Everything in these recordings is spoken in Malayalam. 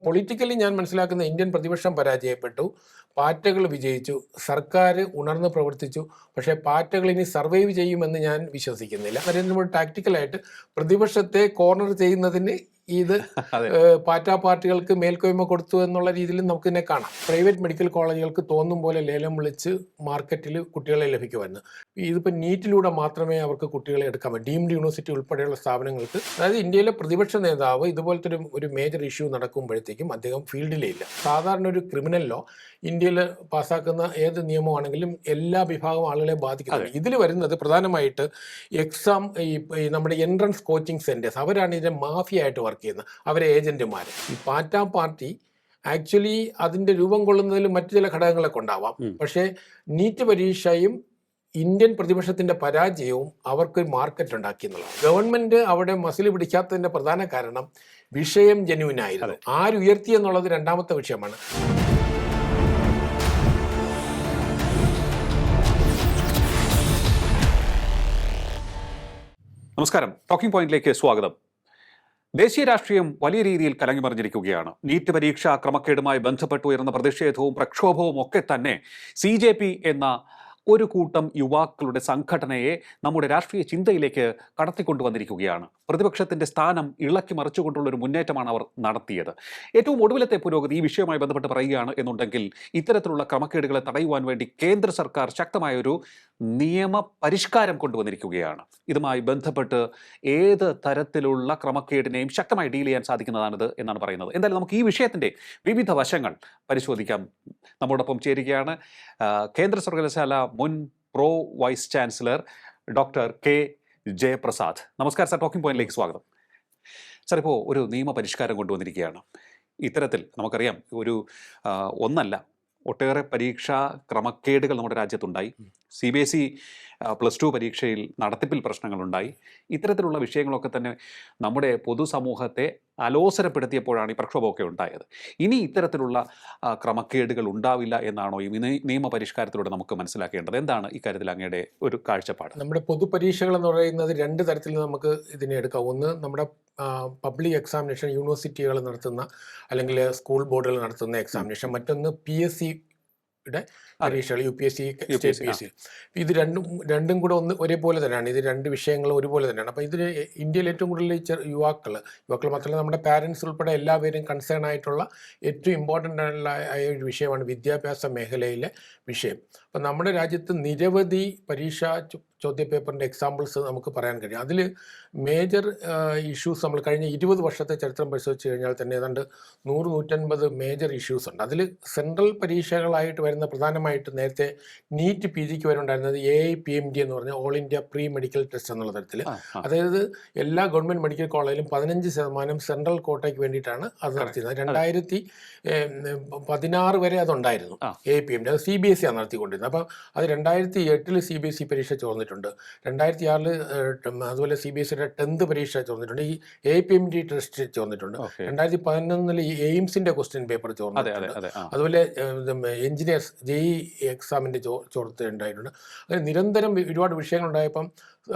പൊളിറ്റിക്കലി ഞാൻ മനസ്സിലാക്കുന്ന ഇന്ത്യൻ പ്രതിപക്ഷം പരാജയപ്പെട്ടു, പാറ്റകൾ വിജയിച്ചു, സർക്കാർ ഉണർന്ന് പ്രവർത്തിച്ചു. പക്ഷേ പാറ്റകൾ ഇനി സർവൈവ് ചെയ്യുമെന്ന് ഞാൻ വിശ്വസിക്കുന്നില്ല. നരേന്ദ്രമോദി ടാക്ടിക്കലായിട്ട് പ്രതിപക്ഷത്തെ കോർണർ ചെയ്യുന്നതിന് ഇത് പാറ്റാ പാർട്ടികൾക്ക് മേൽക്കോയ്മ കൊടുത്തു എന്നുള്ള രീതിയിൽ നമുക്ക് തന്നെ കാണാം. പ്രൈവറ്റ് മെഡിക്കൽ കോളേജുകൾക്ക് തോന്നും പോലെ ലേലം വിളിച്ച് മാർക്കറ്റിൽ കുട്ടികളെ ലഭിക്കുമെന്ന്. ഇതിപ്പോൾ നീറ്റിലൂടെ മാത്രമേ അവർക്ക് കുട്ടികളെ എടുക്കാൻ പറ്റൂ. ഡീംഡ് യൂണിവേഴ്സിറ്റി ഉൾപ്പെടെയുള്ള സ്ഥാപനങ്ങൾക്ക്. അതായത് ഇന്ത്യയിലെ പ്രതിപക്ഷ നേതാവ് ഇതുപോലത്തെ ഒരു മേജർ ഇഷ്യൂ നടക്കുമ്പോഴത്തേക്കും അദ്ദേഹം ഫീൽഡിലേ ഇല്ല. സാധാരണ ഒരു ക്രിമിനൽ ലോ ഇന്ത്യയിൽ പാസ്സാക്കുന്ന ഏത് നിയമമാണെങ്കിലും എല്ലാ വിഭാഗം ആളുകളെ ബാധിക്കുന്നുണ്ട്. ഇതിൽ വരുന്നത് പ്രധാനമായിട്ട് എക്സാം ഈ നമ്മുടെ എൻട്രൻസ് കോച്ചിങ് സെൻറ്റേഴ്സ്, അവരാണ് ഇതിൻ്റെ മാഫിയായിട്ട് വർക്ക് ചെയ്യുന്നത്, അവരെ ഏജന്റുമാർ. ഈ പാറ്റാ പാർട്ടി ആക്ച്വലി അതിൻ്റെ രൂപം കൊള്ളുന്നതിൽ മറ്റു ചില ഘടകങ്ങളൊക്കെ ഉണ്ടാവാം. പക്ഷേ നീറ്റ് പരീക്ഷയും ഇന്ത്യൻ പ്രതിപക്ഷത്തിന്റെ പരാജയവും അവർക്ക് മാർക്കറ്റ് ഉണ്ടാക്കി എന്നുള്ളതാണ്. ഗവൺമെന്റ് അവിടെ മസിൽ പിടിക്കാത്തതിന്റെ പ്രധാന കാരണം വിഷയം ജെന്യൂൻ ആയിരുന്നു. ആരുയർത്തി എന്നുള്ളത് രണ്ടാമത്തെ വിഷയമാണ്. നമസ്കാരം, ടോക്കിംഗ് പോയിന്റിലേക്ക് സ്വാഗതം. ദേശീയ രാഷ്ട്രീയം വലിയ രീതിയിൽ കലങ്ങിമറിഞ്ഞിരിക്കുകയാണ്. നീറ്റ് പരീക്ഷാ ക്രമക്കേടുമായി ബന്ധപ്പെട്ട് ഉയർന്ന പ്രതിഷേധവും പ്രക്ഷോഭവും ഒക്കെ തന്നെ CJP എന്ന ഒരു കൂട്ടം യുവാക്കളുടെ സംഘടനയെ നമ്മുടെ രാഷ്ട്രീയ ചിന്തയിലേക്ക് കടത്തിക്കൊണ്ടുവന്നിരിക്കുകയാണ്. പ്രതിപക്ഷത്തിന്റെ സ്ഥാനം ഇളക്കി മറിച്ചുകൊണ്ടുള്ള ഒരു മുന്നേറ്റമാണ് അവർ നടത്തിയത്. ഏറ്റവും ഒടുവിലത്തെ പുരോഗതി ഈ വിഷയവുമായി ബന്ധപ്പെട്ട് പറയുകയാണ് എന്നുണ്ടെങ്കിൽ, ഇത്തരത്തിലുള്ള ക്രമക്കേടുകളെ തടയുവാൻ വേണ്ടി കേന്ദ്ര സർക്കാർ ശക്തമായൊരു നിയമ പരിഷ്കാരം കൊണ്ടുവന്നിരിക്കുകയാണ്. ഇതുമായി ബന്ധപ്പെട്ട് ഏത് തരത്തിലുള്ള ക്രമക്കേടിനെയും ശക്തമായി ഡീൽ ചെയ്യാൻ സാധിക്കുന്നതാണിത് എന്നാണ് പറയുന്നത്. എന്തായാലും നമുക്ക് ഈ വിഷയത്തിന്റെ വിവിധ വശങ്ങൾ പരിശോധിക്കാം. നമ്മോടൊപ്പം ചേരുകയാണ് കേന്ദ്ര സർവകലാശാല മുൻ pro vice chancellor doctor K. Jayaprasad. നമസ്കാരം സാർ, ടോക്കിംഗ് പോയിന്റിലേക്ക് സ്വാഗതം. സാർ, ഇപ്പോൾ ഒരു നിയമപരിഷ്കാരം കൊണ്ടുവന്നിരിക്കുകയാണ്. ഇത്തരത്തിൽ നമുക്കറിയാം, ഒന്നല്ല ഒട്ടേറെ പരീക്ഷാ ക്രമക്കേടുകൾ നമ്മുടെ രാജ്യത്തുണ്ടായി. CBSE +2 പരീക്ഷയിൽ നടത്തിപ്പിൽ പ്രശ്നങ്ങളുണ്ടായി. ഇത്തരത്തിലുള്ള വിഷയങ്ങളൊക്കെ തന്നെ നമ്മുടെ പൊതുസമൂഹത്തെ അലോസരപ്പെടുത്തിയപ്പോഴാണ് ഈ പ്രക്ഷോഭമൊക്കെ ഉണ്ടായത്. ഇനി ഇത്തരത്തിലുള്ള ക്രമക്കേടുകൾ ഉണ്ടാവില്ല എന്നാണോ ഈ നിയമപരിഷ്കാരത്തിലൂടെ നമുക്ക് മനസ്സിലാക്കേണ്ടത്? എന്താണ് ഇക്കാര്യത്തിൽ അങ്ങയുടെ ഒരു കാഴ്ചപ്പാട്? നമ്മുടെ പൊതുപരീക്ഷകൾ എന്ന് പറയുന്നത് രണ്ട് തരത്തിൽ നമുക്ക് ഇതിനെ എടുക്കാം. ഒന്ന്, നമ്മുടെ പബ്ലിക് എക്സാമിനേഷൻ യൂണിവേഴ്സിറ്റികൾ നടത്തുന്ന അല്ലെങ്കിൽ സ്കൂൾ ബോർഡുകൾ നടത്തുന്ന എക്സാമിനേഷൻ. മറ്റൊന്ന് PSCയുടെ പരീക്ഷകൾ, UPSC, സ്റ്റേറ്റ് PSC. ഇത് രണ്ടും കൂടെ ഒരേപോലെ തന്നെയാണ്. ഇത് രണ്ട് വിഷയങ്ങളും ഒരുപോലെ തന്നെയാണ്. അപ്പോൾ ഇതിൽ ഇന്ത്യയിൽ ഏറ്റവും കൂടുതൽ യുവാക്കൾ മാത്രമല്ല നമ്മുടെ പാരൻസ് ഉൾപ്പെടെ എല്ലാവരും കൺസേൺ ആയിട്ടുള്ള ഏറ്റവും ഇമ്പോർട്ടൻ്റ് ആയ ഒരു വിഷയമാണ് വിദ്യാഭ്യാസ മേഖലയിലെ വിഷയം. അപ്പം നമ്മുടെ രാജ്യത്ത് നിരവധി പരീക്ഷാ ചോദ്യപേപ്പറിൻ്റെ എക്സാമ്പിൾസ് നമുക്ക് പറയാൻ കഴിയും. അതിൽ മേജർ ഇഷ്യൂസ് നമ്മൾ കഴിഞ്ഞ 20 വർഷത്തെ ചരിത്രം പരിശോധിച്ച് കഴിഞ്ഞാൽ തന്നെ ഏതാണ്ട് 100-150 മേജർ ഇഷ്യൂസ് ഉണ്ട്. അതിൽ സെൻട്രൽ പരീക്ഷകളായിട്ട് വരുന്ന പ്രധാനമായിട്ട് നേരത്തെ നീറ്റ് PGക്ക് വരെ ഉണ്ടായിരുന്നത് AIPMD എന്ന് പറഞ്ഞ all India pre medical test എന്നുള്ള തരത്തിൽ. അതായത് എല്ലാ ഗവൺമെൻറ് മെഡിക്കൽ കോളേജിലും 15% സെൻട്രൽ കോട്ടയ്ക്ക് വേണ്ടിയിട്ടാണ് അത് നടത്തിയത്. 2016 വരെ അതുണ്ടായിരുന്നു AIPMD. അത് CBSE ആണ് നടത്തിക്കൊണ്ടിരുന്നത്. അപ്പം അത് 2008 CBSE പരീക്ഷ ചോർന്നിട്ടുണ്ട്. 2006 അതുപോലെ CBSEയുടെ 10th പരീക്ഷ ചോർന്നിട്ടുണ്ട്. ഈ AIPMD ടെസ്റ്റ് ചോർന്നിട്ടുണ്ട്. 2011 ഈ എയിംസിന്റെ ക്വസ്റ്റ്യൻ പേപ്പർ ചോർന്നിട്ടുണ്ട്. അതുപോലെ എഞ്ചിനീയേഴ്സ് JEE എക്സാമിന്റെ ചോർത്തുണ്ടായിട്ടുണ്ട്. അങ്ങനെ നിരന്തരം ഒരുപാട് വിഷയങ്ങളുണ്ടായപ്പം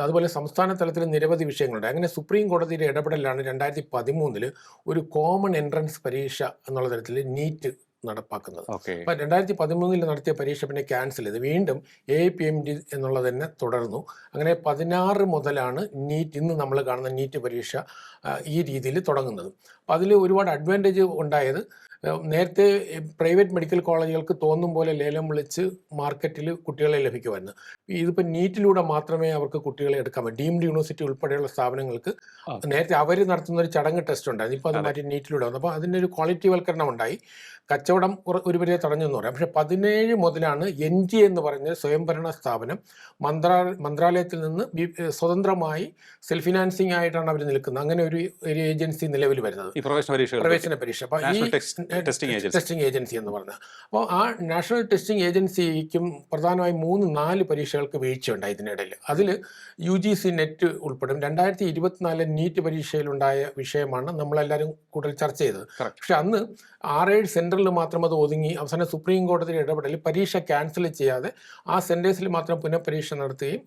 അതുപോലെ സംസ്ഥാന തലത്തിൽ നിരവധി വിഷയങ്ങളുണ്ട്. അങ്ങനെ സുപ്രീം കോടതിയുടെ ഇടപെടലാണ് 2013 ഒരു കോമൺ എൻട്രൻസ് പരീക്ഷ എന്നുള്ള തരത്തിൽ നീറ്റ് നടപ്പാക്കുന്നത്. അപ്പം 2013 നടത്തിയ പരീക്ഷ പിന്നെ ക്യാൻസൽ ചെയ്ത് വീണ്ടും AIPMD എന്നുള്ളത് തന്നെ തുടർന്നു. അങ്ങനെ 16 മുതലാണ് നീറ്റ്, ഇന്ന് നമ്മൾ കാണുന്ന നീറ്റ് പരീക്ഷ ഈ രീതിയിൽ തുടങ്ങുന്നത്. അപ്പം അതിൽ ഒരുപാട് അഡ്വാൻറ്റേജ് ഉണ്ടായത്, നേരത്തെ പ്രൈവറ്റ് മെഡിക്കൽ കോളേജുകൾക്ക് തോന്നും പോലെ ലേലം വിളിച്ച് മാർക്കറ്റിൽ കുട്ടികളെ ലഭിക്കുമായിരുന്നു. ഇതിപ്പോൾ നീറ്റിലൂടെ മാത്രമേ അവർക്ക് കുട്ടികളെ എടുക്കാൻ പറ്റൂ. ഡീംഡ് യൂണിവേഴ്സിറ്റി ഉൾപ്പെടെയുള്ള സ്ഥാപനങ്ങൾക്ക് നേരത്തെ അവർ നടത്തുന്ന ഒരു ചടങ്ങ് ടെസ്റ്റ് ഉണ്ടായിരുന്നു. ഇപ്പോൾ അത് മാറ്റി നീറ്റിലൂടെ വന്നു. അപ്പോൾ അതിൻ്റെ ഒരു ക്വാളിറ്റി വൽക്കരണം ഉണ്ടായി. കച്ചവടം ഒരുവരെ തടഞ്ഞു എന്ന് പറയാം. പക്ഷേ 17 മുതലാണ് NG എന്ന് പറഞ്ഞ സ്വയംഭരണ സ്ഥാപനം മന്ത്രാലയത്തിൽ നിന്ന് സ്വതന്ത്രമായി സെൽഫ് ഫിനാൻസിങ് ആയിട്ടാണ് അവർ നിൽക്കുന്നത്. അങ്ങനെ ഒരു ഏജൻസി നിലവിൽ വരുന്നത്, പ്രവേശന പരീക്ഷ. അപ്പോൾ ഈ ടെസ്റ്റിംഗ് ഏജൻസി എന്ന് പറഞ്ഞത്. അപ്പോൾ ആ നാഷണൽ ടെസ്റ്റിംഗ് ഏജൻസിക്കും പ്രധാനമായും 3-4 പരീക്ഷകൾക്ക് വീഴ്ചയുണ്ടായി ഇതിനിടയിൽ. അതിൽ UGC നെറ്റ് ഉൾപ്പെടും. 2024 നീറ്റ് പരീക്ഷയിലുണ്ടായ വിഷയമാണ് നമ്മളെല്ലാവരും കൂടുതൽ ചർച്ച ചെയ്തത്. പക്ഷെ അന്ന് 6-7 സെൻറ്ററിൽ മാത്രം അത് ഒതുങ്ങി. അവസാനം സുപ്രീം കോടതിയുടെ ഇടപെടൽ പരീക്ഷ ക്യാൻസൽ ചെയ്യാതെ ആ സെൻറ്റേഴ്സിൽ മാത്രം പുനഃപരീക്ഷ നടത്തുകയും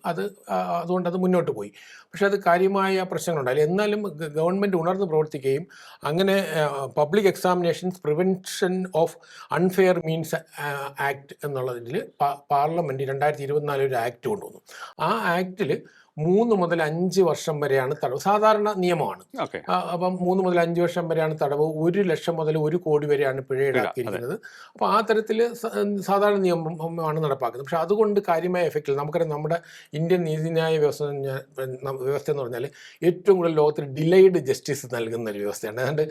അതുകൊണ്ട് അത് മുന്നോട്ട് പോയി. പക്ഷെ അത് കാര്യമായ പ്രശ്നങ്ങളുണ്ടായില്ല. എന്നാലും ഗവൺമെൻറ് ഉണർന്ന് പ്രവർത്തിക്കുകയും അങ്ങനെ public examinations prevention of unfair means act എന്നുള്ളതിൽ പാർലമെൻറ്റ് 2024 ഒരു ആക്ട് കൊണ്ടുവന്നു. ആ ആക്ടിൽ 3 മുതൽ 5 വർഷം വരെയാണ് തടവ്. സാധാരണ നിയമമാണ്. അപ്പം 3 മുതൽ 5 വർഷം വരെയാണ് തടവ്. 1 ലക്ഷം മുതൽ 1 കോടി വരെയാണ് പിഴ ഈടാക്കിയിരിക്കുന്നത്. അപ്പോൾ ആ തരത്തിൽ സാധാരണ നിയമമാണ് നടപ്പാക്കുന്നത്. പക്ഷെ അതുകൊണ്ട് കാര്യമായ എഫക്റ്റ് ഇല്ല. നമുക്കറിയാം നമ്മുടെ ഇന്ത്യൻ നീതിന്യായ വ്യവസ്ഥ എന്ന് പറഞ്ഞാൽ ഏറ്റവും കൂടുതൽ ലോകത്തിൽ ഡിലേഡ് ജസ്റ്റിസ് നൽകുന്ന ഒരു വ്യവസ്ഥയാണ്. അതുകൊണ്ട്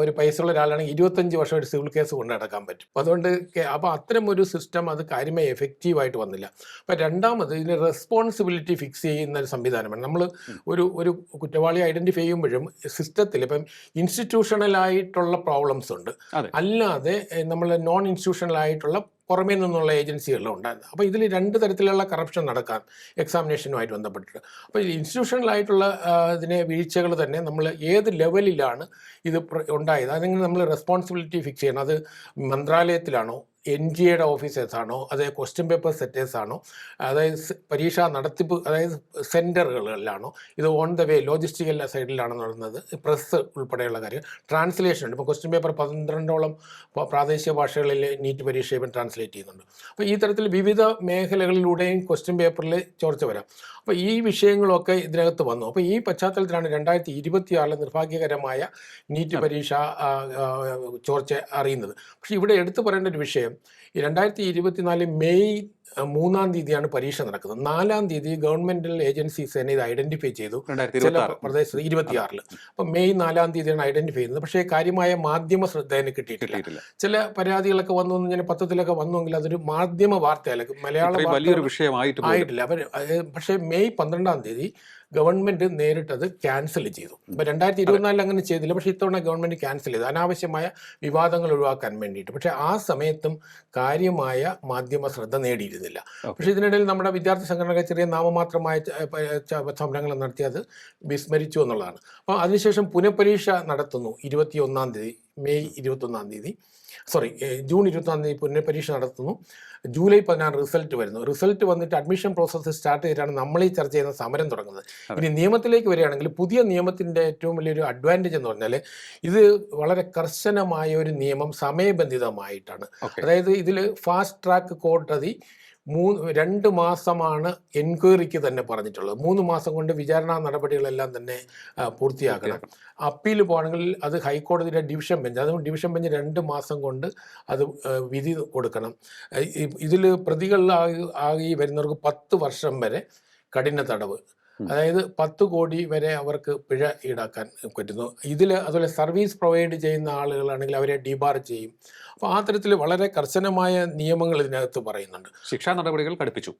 ഒരു പൈസയുള്ള ഒരാളാണെങ്കിൽ 25 വർഷം ഒരു സിവിൽ കേസ് കൊണ്ട് നടക്കാൻ പറ്റും. അതുകൊണ്ട് അപ്പോൾ അത്തരം ഒരു സിസ്റ്റം അത് കാര്യമായി എഫക്റ്റീവായിട്ട് വന്നില്ല. അപ്പോൾ രണ്ടാമത് ഇതിന് റെസ്പോൺസിബിലിറ്റി ഫിക്സ് ചെയ്യുന്ന ഒരു സംവിധാനമാണ്. നമ്മൾ ഒരു കുറ്റവാളി ഐഡന്റിഫൈ ചെയ്യുമ്പോഴും സിസ്റ്റത്തിൽ ഇപ്പം ഇൻസ്റ്റിറ്റ്യൂഷണലായിട്ടുള്ള പ്രോബ്ലംസ് ഉണ്ട്, അല്ലാതെ നമ്മൾ നോൺ ഇൻസ്റ്റിറ്റ്യൂഷണലായിട്ടുള്ള പുറമേ നിന്നുള്ള ഏജൻസികളിലും ഉണ്ടായിരുന്നു. അപ്പോൾ ഇതിൽ 2 തരത്തിലുള്ള കറപ്ഷൻ നടക്കാൻ എക്സാമിനേഷനുമായിട്ട് ബന്ധപ്പെട്ടിട്ട്. അപ്പോൾ ഇൻസ്റ്റിറ്റ്യൂഷണലായിട്ടുള്ള ഇതിനെ വീഴ്ചകൾ തന്നെ നമ്മൾ ഏത് ലെവലിലാണ് ഇത് ഉണ്ടായത്, അതെങ്ങനെ നമ്മൾ റെസ്പോൺസിബിലിറ്റി ഫിക്സ് ചെയ്യണം. അത് മന്ത്രാലയത്തിലാണോ, NGAയുടെ ഓഫീസേഴ്സാണോ, അതായത് ക്വസ്റ്റ്യൻ പേപ്പർ സെറ്റേഴ്സാണോ, അതായത് പരീക്ഷാ നടത്തിപ്പ്, അതായത് സെൻറ്ററുകളിലാണോ, ഇത് ഓൺ ദ വേ ലോജിസ്റ്റിക്കൽ സൈഡിലാണോ നടന്നത്, പ്രസ് ഉൾപ്പെടെയുള്ള കാര്യം, ട്രാൻസ്ലേഷൻ ഉണ്ട്. ഇപ്പോൾ ക്വസ്റ്റ്യൻ പേപ്പർ 12ഓളം പ്രാദേശിക ഭാഷകളിൽ നീറ്റ് പരീക്ഷ ഇപ്പം ട്രാൻസ്ലേറ്റ് ചെയ്യുന്നുണ്ട്. അപ്പോൾ ഈ തരത്തിൽ വിവിധ മേഖലകളിലൂടെയും ക്വസ്റ്റ്യൻ പേപ്പറിൽ ചോർച്ച വരാം. അപ്പോൾ ഈ വിഷയങ്ങളൊക്കെ ഇതിനകത്ത് വന്നു. അപ്പോൾ ഈ പശ്ചാത്തലത്തിലാണ് 2024 നിർഭാഗ്യകരമായ നീറ്റ് പരീക്ഷ ചോർച്ച അറിയുന്നത്. പക്ഷേ ഇവിടെ എടുത്തു പറയേണ്ട ഒരു വിഷയം, ഈ 2024 മെയ് 3-ാം തീയതിയാണ് പരീക്ഷ നടക്കുന്നത്. 4-ാം തീയതി ഗവൺമെന്റൽ ഏജൻസീസ് തന്നെ ഇത് ഐഡന്റിഫൈ ചെയ്തു ചില പ്രദേശത്ത് 26-ൽ. അപ്പം മെയ് 4-ാം തീയതിയാണ് ഐഡന്റിഫൈ ചെയ്യുന്നത്. പക്ഷേ കാര്യമായ മാധ്യമ ശ്രദ്ധ അതിന് കിട്ടിയിട്ടില്ല. ചില പരാതികളൊക്കെ വന്നു, ഇങ്ങനെ പത്രത്തിലൊക്കെ വന്നുവെങ്കിൽ അതൊരു മാധ്യമ വാർത്തയല്ല, മലയാള ആയിട്ടില്ല. പക്ഷേ മെയ് 12-ാം തീയതി ഗവൺമെന്റ് നേരിട്ടത് ക്യാൻസൽ ചെയ്തു. ഇപ്പം 2024 അങ്ങനെ ചെയ്തില്ല, പക്ഷേ ഇത്തവണ ഗവൺമെന്റ് ക്യാൻസൽ ചെയ്തു അനാവശ്യമായ വിവാദങ്ങൾ ഒഴിവാക്കാൻ വേണ്ടിയിട്ട്. പക്ഷേ ആ സമയത്തും കാര്യമായ മാധ്യമ ശ്രദ്ധ നേടിയിരുന്നില്ല. പക്ഷേ ഇതിനിടയിൽ നമ്മുടെ വിദ്യാർത്ഥി സംഘടനകൾ ചെറിയ നാമമാത്രമായ സമരങ്ങൾ നടത്തി അത് വിസ്മരിച്ചു എന്നുള്ളതാണ്. അപ്പോൾ അതിനുശേഷം പുനഃപരീക്ഷ നടത്തുന്നു 21-ാം തീയതി, മെയ് 21-ാം തീയതി, ജൂൺ 21-ാം തീയതി പുനഃപരീക്ഷ നടത്തുന്നു. ജൂലൈ 16 റിസൾട്ട് വരുന്നു. റിസൾട്ട് വന്നിട്ട് അഡ്മിഷൻ പ്രോസസ്സ് സ്റ്റാർട്ട് ചെയ്തിട്ടാണ് നമ്മൾ ഈ ചർച്ച ചെയ്യുന്ന സമരം തുടങ്ങുന്നത്. ഇനി നിയമത്തിലേക്ക് വരികയാണെങ്കിൽ പുതിയ നിയമത്തിൻ്റെ ഏറ്റവും വലിയൊരു അഡ്വാൻറ്റേജ് എന്ന് പറഞ്ഞാൽ ഇത് വളരെ കർശനമായ ഒരു നിയമം, സമയബന്ധിതമായിട്ടാണ്. അതായത് ഇതിൽ ഫാസ്റ്റ് ട്രാക്ക് കോടതി 2 മാസമാണ് എൻക്വയറിക്ക് തന്നെ പറഞ്ഞിട്ടുള്ളത്. 3 മാസം കൊണ്ട് വിചാരണ നടപടികളെല്ലാം തന്നെ പൂർത്തിയാക്കണം. അപ്പീൽ പോകണമെങ്കിൽ അത് ഹൈക്കോടതിയുടെ ഡിവിഷൻ ബെഞ്ച്, അതുകൊണ്ട് ഡിവിഷൻ ബെഞ്ച് 2 മാസം കൊണ്ട് അത് വിധി കൊടുക്കണം. ഇതിൽ പ്രതികളിലായി വരുന്നവർക്ക് 10 വർഷം വരെ കഠിന തടവ്, അതായത് 10 കോടി വരെ അവർക്ക് പിഴ ഈടാക്കാൻ പറ്റുന്നു. ഇതിൽ അതുപോലെ സർവീസ് പ്രൊവൈഡ് ചെയ്യുന്ന ആളുകളാണെങ്കിൽ അവരെ ഡിബാർ ചെയ്യും. അപ്പോൾ ആ തരത്തിൽ വളരെ കർശനമായ നിയമങ്ങൾ ഇതിനകത്ത് പറയുന്നുണ്ട്. ശിക്ഷാ നടപടികൾ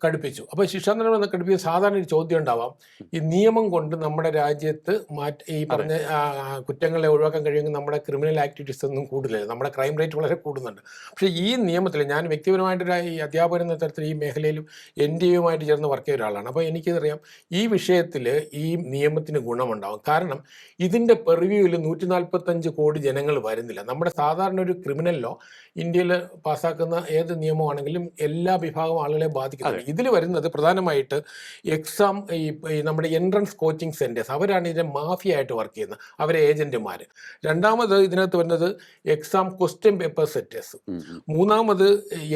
കടുപ്പിച്ചു. അപ്പോൾ ശിക്ഷാ നടപടികൾ കടുപ്പിച്ച് സാധാരണ ഒരു ചോദ്യം ഉണ്ടാവാം, ഈ നിയമം കൊണ്ട് നമ്മുടെ രാജ്യത്ത് ഈ പറഞ്ഞ കുറ്റങ്ങളെ ഒഴിവാക്കാൻ കഴിയുമെങ്കിൽ നമ്മുടെ ക്രിമിനൽ ആക്ടിവിറ്റീസ് ഒന്നും കൂടുതലില്ല, നമ്മുടെ ക്രൈം റേറ്റ് വളരെ കൂടുന്നുണ്ട്. പക്ഷേ ഈ നിയമത്തിൽ ഞാൻ വ്യക്തിപരമായിട്ടൊരു ഈ അധ്യാപകൻ എന്ന തരത്തിൽ ഈ മേഖലയിലും NDAയുമായിട്ട് ചേർന്ന് വർക്ക് ചെയ്ത ഒരാളാണ്. അപ്പോൾ എനിക്കറിയാം ഈ വിഷയത്തിൽ ഈ നിയമത്തിന് ഗുണമുണ്ടാകും. കാരണം ഇതിൻ്റെ പെർവ്യൂവിൽ 145 കോടി ജനങ്ങൾ വരുന്നില്ല. നമ്മുടെ സാധാരണ ഒരു ക്രിമിനൽ ലോ ഇന്ത്യയിൽ പാസ്സാക്കുന്ന ഏത് നിയമമാണെങ്കിലും എല്ലാ വിഭാഗം ആളുകളെ ബാധിക്കുന്നുണ്ട്. ഇതിൽ വരുന്നത് പ്രധാനമായിട്ട് എക്സാം, ഈ നമ്മുടെ എൻട്രൻസ് കോച്ചിങ് സെൻറ്റേഴ്സ്, അവരാണ് ഇതിനെ മാഫിയായിട്ട് വർക്ക് ചെയ്യുന്നത്, അവരെ ഏജന്റുമാർ. രണ്ടാമത് ഇതിനകത്ത് വരുന്നത് എക്സാം ക്വസ്റ്റ്യൻ പേപ്പർ സെറ്റേഴ്സ്. മൂന്നാമത്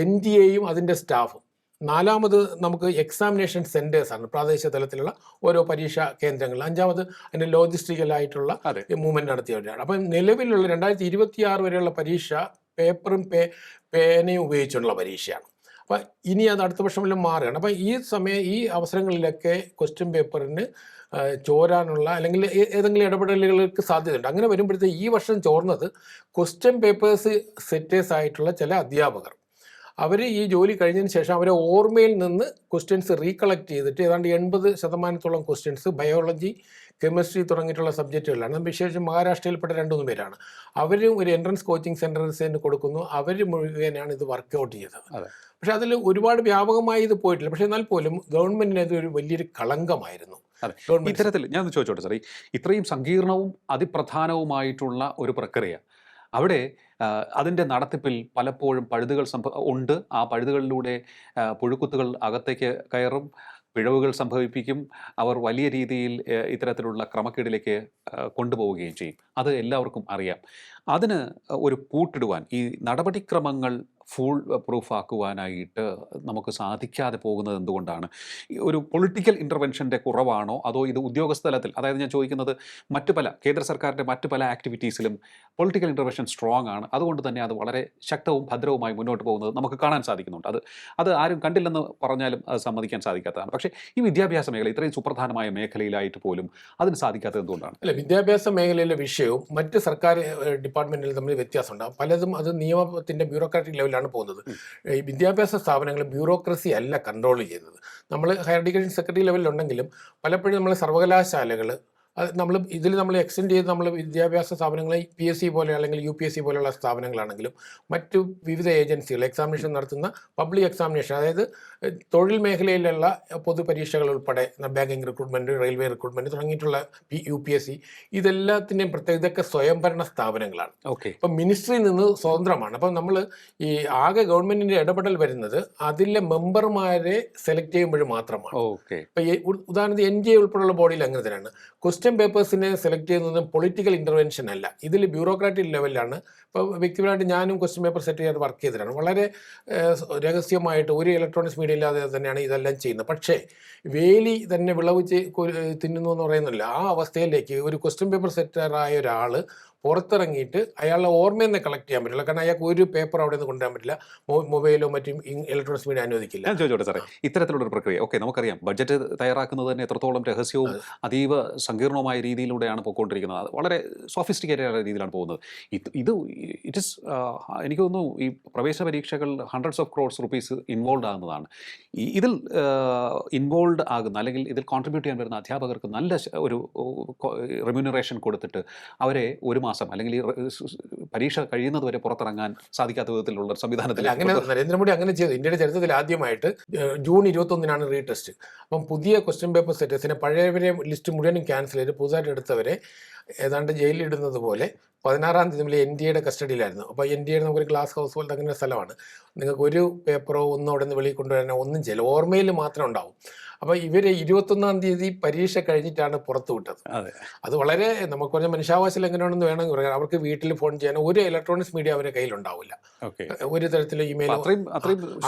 NTA-യും അതിൻ്റെ സ്റ്റാഫും. 4-മത് നമുക്ക് എക്സാമിനേഷൻ സെൻറ്റേഴ്സാണ്, പ്രാദേശിക തലത്തിലുള്ള ഓരോ പരീക്ഷാ കേന്ദ്രങ്ങൾ. 5-മത് അതിൻ്റെ ലോജിസ്റ്റിക്കലായിട്ടുള്ള മൂവ്മെൻറ്റ് നടത്തിയവരാണ്. അപ്പം നിലവിലുള്ള 2026 വരെയുള്ള പരീക്ഷ പേപ്പറും പേനയും ഉപയോഗിച്ചുള്ള പരീക്ഷയാണ്. അപ്പം ഇനി അത് അടുത്ത വർഷമെല്ലാം മാറുകയാണ്. അപ്പം ഈ അവസരങ്ങളിലൊക്കെ ക്വസ്റ്റ്യൻ പേപ്പറിന് ചോരാനുള്ള അല്ലെങ്കിൽ ഏതെങ്കിലും ഇടപെടലുകൾക്ക് സാധ്യതയുണ്ട്. അങ്ങനെ വരുമ്പോഴത്തേക്ക് ഈ വർഷം ചോർന്നത് ക്വസ്റ്റ്യൻ പേപ്പേഴ്സ് സെറ്റേഴ്സ് ആയിട്ടുള്ള ചില അധ്യാപകർ. അവർ ഈ ജോലി കഴിഞ്ഞതിന് ശേഷം അവരെ ഓർമ്മയിൽ നിന്ന് ക്വസ്റ്റ്യൻസ് റീകളക്ട് ചെയ്തിട്ട് ഏതാണ്ട് 80% ക്വസ്റ്റ്യൻസ് ബയോളജി, കെമിസ്ട്രി തുടങ്ങിയിട്ടുള്ള സബ്ജക്റ്റുകളിലാണ്. വിശേഷം മഹാരാഷ്ട്രയിൽപ്പെട്ട 2-3 പേരാണ്. അവരും ഒരു എൻട്രൻസ് കോച്ചിങ് സെൻറ്റേഴ്സിന് കൊടുക്കുന്നു. അവർ മുഴുവനാണ് ഇത് വർക്കൗട്ട് ചെയ്തത്. പക്ഷെ അതിൽ ഒരുപാട് വ്യാപകമായി ഇത് പോയിട്ടില്ല. പക്ഷെ എന്നാൽ പോലും ഗവൺമെന്റിന് ഇത് ഒരു വലിയൊരു കളങ്കമായിരുന്നു. ഇത്തരത്തിൽ ഞാൻ ചോദിച്ചോട്ടെ സാർ, ഇത്രയും സങ്കീർണവും അതിപ്രധാനവുമായിട്ടുള്ള ഒരു പ്രക്രിയ, അവിടെ അതിൻ്റെ നടത്തിപ്പിൽ പലപ്പോഴും പഴുതുകൾ ഉണ്ട്. ആ പഴുതുകളിലൂടെ പുഴുക്കുത്തുകൾ അകത്തേക്ക് കയറും. പിഴവുകൾ സംഭവിപ്പിക്കും. അവർ വലിയ രീതിയിൽ ഇത്തരത്തിലുള്ള ക്രമക്കേടിലേക്ക് കൊണ്ടുപോവുകയും ചെയ്യും. അത് എല്ലാവർക്കും അറിയാം. അതിന് ഒരു പൂട്ടിടുവാൻ ഈ നടപടിക്രമങ്ങൾ ഫുൾ പ്രൂഫാക്കുവാനായിട്ട് നമുക്ക് സാധിക്കാതെ പോകുന്നത് എന്തുകൊണ്ടാണ്? ഈ ഒരു പൊളിറ്റിക്കൽ ഇൻ്റർവെൻഷൻ്റെ കുറവാണോ, അതോ ഇത് ഉദ്യോഗസ്ഥ തലത്തിൽ, അതായത് ഞാൻ ചോദിക്കുന്നത് മറ്റു പല കേന്ദ്ര സർക്കാരിൻ്റെ മറ്റു പല ആക്ടിവിറ്റീസിലും പൊളിറ്റിക്കൽ ഇൻ്റർവെൻഷൻ സ്ട്രോങ് ആണ്, അതുകൊണ്ട് തന്നെ അത് വളരെ ശക്തവും ഭദ്രവുമായി മുന്നോട്ട് പോകുന്നത് നമുക്ക് കാണാൻ സാധിക്കുന്നുണ്ട്. അത് ആരും കണ്ടില്ലെന്ന് പറഞ്ഞാലും അത് സമ്മതിക്കാൻ സാധിക്കാത്തതാണ്. പക്ഷേ ഈ വിദ്യാഭ്യാസ മേഖല ഇത്രയും സുപ്രധാനമായ മേഖലയിലായിട്ട് പോലും അതിന് സാധിക്കാത്തത് എന്തുകൊണ്ടാണ്? അല്ല, വിദ്യാഭ്യാസ മേഖലയിലെ വിഷയവും മറ്റ് സർക്കാർ ഡിപ്പാർട്ട്മെന്റിൽ തമ്മിൽ വ്യത്യാസമുണ്ട്. പലതും അത് നിയമത്തിന്റെ ബ്യൂറോക്രാറ്റിക് ലെവലാണ് പോകുന്നത്. ഈ വിദ്യാഭ്യാസ സ്ഥാപനങ്ങൾ ബ്യൂറോക്രസി അല്ല കൺട്രോൾ ചെയ്യുന്നത്. നമ്മൾ ഹയർ എഡ്യൂക്കേഷൻ സെക്രട്ടറി ലെവലിലുണ്ടെങ്കിലും പലപ്പോഴും നമ്മൾ സർവകലാശാലകൾ നമ്മൾ എക്സ്റ്റെൻഡ് ചെയ്ത് നമ്മൾ വിദ്യാഭ്യാസ സ്ഥാപനങ്ങളെ PSC പോലെ അല്ലെങ്കിൽ UPSC പോലെയുള്ള സ്ഥാപനങ്ങളാണെങ്കിലും മറ്റു വിവിധ ഏജൻസികൾ എക്സാമിനേഷൻ നടത്തുന്ന പബ്ലിക് എക്സാമിനേഷൻ, അതായത് തൊഴിൽ മേഖലയിലുള്ള പൊതുപരീക്ഷകൾ ഉൾപ്പെടെ ബാങ്കിങ് റിക്രൂട്ട്മെൻറ്റ്, റെയിൽവേ റിക്രൂട്ട്മെൻറ്റ് തുടങ്ങിയിട്ടുള്ള UPSC, ഇതെല്ലാത്തിൻ്റെയും പ്രത്യേകത ഇതൊക്കെ സ്വയംഭരണ സ്ഥാപനങ്ങളാണ്. ഇപ്പം മിനിസ്ട്രിയിൽ നിന്ന് സ്വതന്ത്രമാണ്. അപ്പം നമ്മൾ ഈ ആകെ ഗവൺമെൻറ്റിൻ്റെ ഇടപെടൽ വരുന്നത് അതിലെ മെമ്പർമാരെ സെലക്ട് ചെയ്യുമ്പോൾ മാത്രമാണ്. ഇപ്പം ഉദാഹരണത്തിന് NDA ഉൾപ്പെടെയുള്ള ബോഡിയിൽ അങ്ങനെ തന്നെയാണ്. ക്വസ്റ്റ്യൻ പേപ്പേഴ്സിനെ സെലക്ട് ചെയ്യുന്നതും പൊളിറ്റിക്കൽ ഇൻ്റർവെൻഷൻ അല്ല, ഇതിൽ ബ്യൂറോക്രാറ്റിക് ലെവലിലാണ്. ഇപ്പോൾ വ്യക്തിപരമായിട്ട് ഞാനും ക്വസ്റ്റ്യൻ പേപ്പർ സെറ്റ് ചെയ്യാൻ വർക്ക് ചെയ്തിട്ടാണ്. വളരെ രഹസ്യമായിട്ട് ഒരു ഇലക്ട്രോണിക്സ് മീഡിയ ഇല്ലാതെ തന്നെയാണ് ഇതെല്ലാം ചെയ്യുന്നത്. പക്ഷേ വേലി തന്നെ വിളവ് തിന്നുന്നു എന്ന് പറയുന്നില്ല. ആ അവസ്ഥയിലേക്ക് ഒരു ക്വസ്റ്റ്യൻ പേപ്പർ സെറ്ററായ ഒരാൾ പുറത്തിറങ്ങിയിട്ട് അയാളുടെ ഓർമ്മയിൽ നിന്ന് കളക്ട് ചെയ്യാൻ പറ്റില്ല. കാരണം അയാൾക്ക് ഒരു പേപ്പർ അവിടെ നിന്ന് കൊണ്ടുവരാൻ പറ്റില്ല, മൊബൈലോ മറ്റും ഇലക്ട്രോണിക്സ് മീഡിയ അനുവദിക്കില്ല. ഞാൻ ചോദിച്ചോട്ടെ സാറേ, ഇത്തരത്തിലുള്ളൊരു പ്രക്രിയ നമുക്കറിയാം, ബഡ്ജറ്റ് തയ്യാറാക്കുന്നത് തന്നെ എത്രത്തോളം രഹസ്യവും അതീവ സങ്കീർണമായ രീതിയിലൂടെയാണ് പോയിക്കൊണ്ടിരിക്കുന്നത്. അത് വളരെ സോഫിസ്റ്റിക്കേറ്റഡ് ആയ രീതിയിലാണ് പോകുന്നത്. ഇറ്റ് ഇസ് എനിക്ക് തോന്നുന്നു ഈ പ്രവേശന പരീക്ഷകൾ hundreds of crores rupees involve ആകുന്നതാണ്. ഇതിൽ ഇൻവോൾവ് ആകുന്ന അല്ലെങ്കിൽ ഇതിൽ കോൺട്രിബ്യൂട്ട് ചെയ്യാൻ വരുന്ന അധ്യാപകർക്ക് നല്ല ഒരു റെമ്യൂണറേഷൻ കൊടുത്തിട്ട് അവരെ ഒരു മാസം അല്ലെങ്കിൽ പരീക്ഷ കഴിയുന്നത് വരെ പുറത്തിറങ്ങാൻ സാധിക്കാത്ത വിധത്തിലുള്ള സംവിധാനത്തിൽ അങ്ങനെ നരേന്ദ്രമോദി അങ്ങനെ ചെയ്തു. ഇന്ത്യയുടെ ചരിത്രത്തിൽ ആദ്യമായിട്ട് ജൂൺ 21 റീടെസ്റ്റ്. അപ്പം പുതിയ ക്വസ്റ്റ്യൻ പേപ്പർ സെറ്റേഴ്സിനെ പഴയവരെ ലിസ്റ്റ് മുഴുവനും ക്യാൻസൽ ചെയ്ത് പുതുതായിട്ട് എടുത്തവരെ ഏതാണ്ട് ജയിലിലിടുന്നത് പോലെ 16-ാം തീയതി NDAയുടെ കസ്റ്റഡിയിലായിരുന്നു. അപ്പോൾ NDA നമുക്കൊരു ഗ്ലാസ് ഹൗസ് പോലത്തെ അങ്ങനെ സ്ഥലമാണ്. നിങ്ങൾക്ക് ഒരു പേപ്പറോ ഒന്നും അവിടെ നിന്ന് വെളിയിൽ കൊണ്ടുവരാനോ ഒന്നും ചെയ്യില്ല, ഓർമ്മയിൽ മാത്രം ഉണ്ടാവും. അപ്പോൾ ഇവർ 21-ാം തീയതി പരീക്ഷ കഴിഞ്ഞിട്ടാണ് പുറത്തു വിട്ടത്. അത് വളരെ നമുക്ക് പറഞ്ഞ മനുഷ്യാവകാശ ലംഘനമാണെന്ന് വേണമെങ്കിൽ പറയാം. അവർക്ക് വീട്ടിൽ ഫോൺ ചെയ്യാൻ ഒരു ഇലക്ട്രോണിക്സ് മീഡിയ അവരുടെ കയ്യിലുണ്ടാവില്ല, ഒരു തരത്തിലുള്ള ഇമെയിൽ.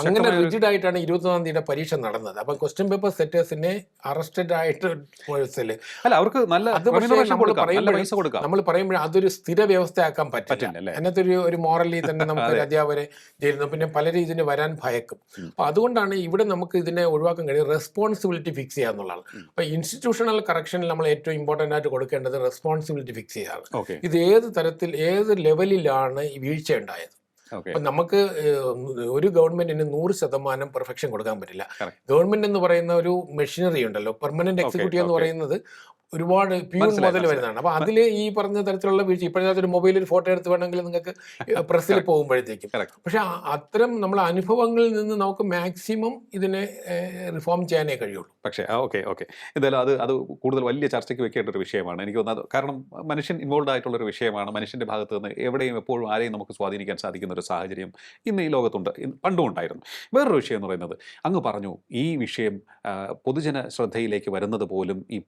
അങ്ങനെ റിജിഡ് ആയിട്ടാണ് 21-ാം തീയതിയുടെ പരീക്ഷ നടന്നത്. അപ്പം ക്വസ്റ്റ്യൻ പേപ്പർ സെറ്റേഴ്സിനെ അറസ്റ്റഡ് ആയിട്ട് അവർക്ക് നമ്മൾ പറയുമ്പോൾ അതൊരു സ്ഥിര വ്യവസ്ഥയാക്കാൻ പറ്റില്ല. അതിനകത്ത് ഒരു മോറലി തന്നെ നമുക്ക് അധ്യാപകരെ ജയിലുന്നു, പിന്നെ പലരും ഇതിന് വരാൻ ഭയക്കും. അപ്പോൾ അതുകൊണ്ടാണ് ഇവിടെ നമുക്ക് ഇതിനെ ഒഴിവാക്കാൻ കഴിയും, റെസ്പോൺസിബിലിറ്റി ഫിക്സ് ചെയ്യുക എന്നുള്ളതാണ്. അപ്പോൾ ഇൻസ്റ്റിറ്റ്യൂഷണൽ കറക്ഷനിൽ നമ്മൾ ഏറ്റവും ഇമ്പോർട്ടൻ്റ് ആയിട്ട് കൊടുക്കേണ്ടത് റെസ്പോൺസിബിലിറ്റി ഫിക്സ് ചെയ്യുകയാണ്. ഇത് ഏത് തരത്തിൽ ഏത് ലെവലിലാണ് ഈ വീഴ്ച ഉണ്ടായത്. അപ്പം നമുക്ക് ഒരു ഗവൺമെന്റിന് 100% പെർഫെക്ഷൻ കൊടുക്കാൻ പറ്റില്ല. ഗവൺമെന്റ് എന്ന് പറയുന്ന ഒരു മെഷീനറി ഉണ്ടല്ലോ, പെർമനന്റ് എക്സിക്യൂട്ടീവ് എന്ന് പറയുന്നത് ഒരുപാട് പ്യൂൺ മുതൽ വരുന്നതാണ്. അപ്പോൾ അതിൽ ഈ പറഞ്ഞ തരത്തിലുള്ള വീഴ്ച, ഇപ്പോഴത്തെ ഒരു മൊബൈലിൽ ഒരു ഫോട്ടോ എടുത്ത് വേണമെങ്കിൽ നിങ്ങൾക്ക് പ്രസ്സിൽ പോകുമ്പോഴത്തേക്കും. പക്ഷെ അത്തരം നമ്മളെ അനുഭവങ്ങളിൽ നിന്ന് നമുക്ക് മാക്സിമം ഇതിനെ റിഫോം ചെയ്യാനേ കഴിയുള്ളൂ. പക്ഷേ എന്തായാലും അത് കൂടുതൽ വലിയ ചർച്ചയ്ക്ക് വെക്കേണ്ട ഒരു വിഷയമാണ് എനിക്ക് തോന്നുന്നത്. കാരണം മനുഷ്യൻ ഇൻവോൾവ് ആയിട്ടുള്ളൊരു വിഷയമാണ്. മനുഷ്യൻ്റെ ഭാഗത്ത് നിന്ന് എവിടെയും എപ്പോഴും ആരെയും നമുക്ക് സ്വാധീനിക്കാൻ സാധിക്കുന്ന ഒരു സാഹചര്യം ഇന്ന് ഈ ലോകത്തുണ്ട്, പണ്ടും ഉണ്ടായിരുന്നു. വേറൊരു വിഷയം എന്ന് പറയുന്നത്, അങ്ങ് പറഞ്ഞു ഈ വിഷയം പൊതുജന ശ്രദ്ധയിലേക്ക് വരുന്നത് പോലും ഈ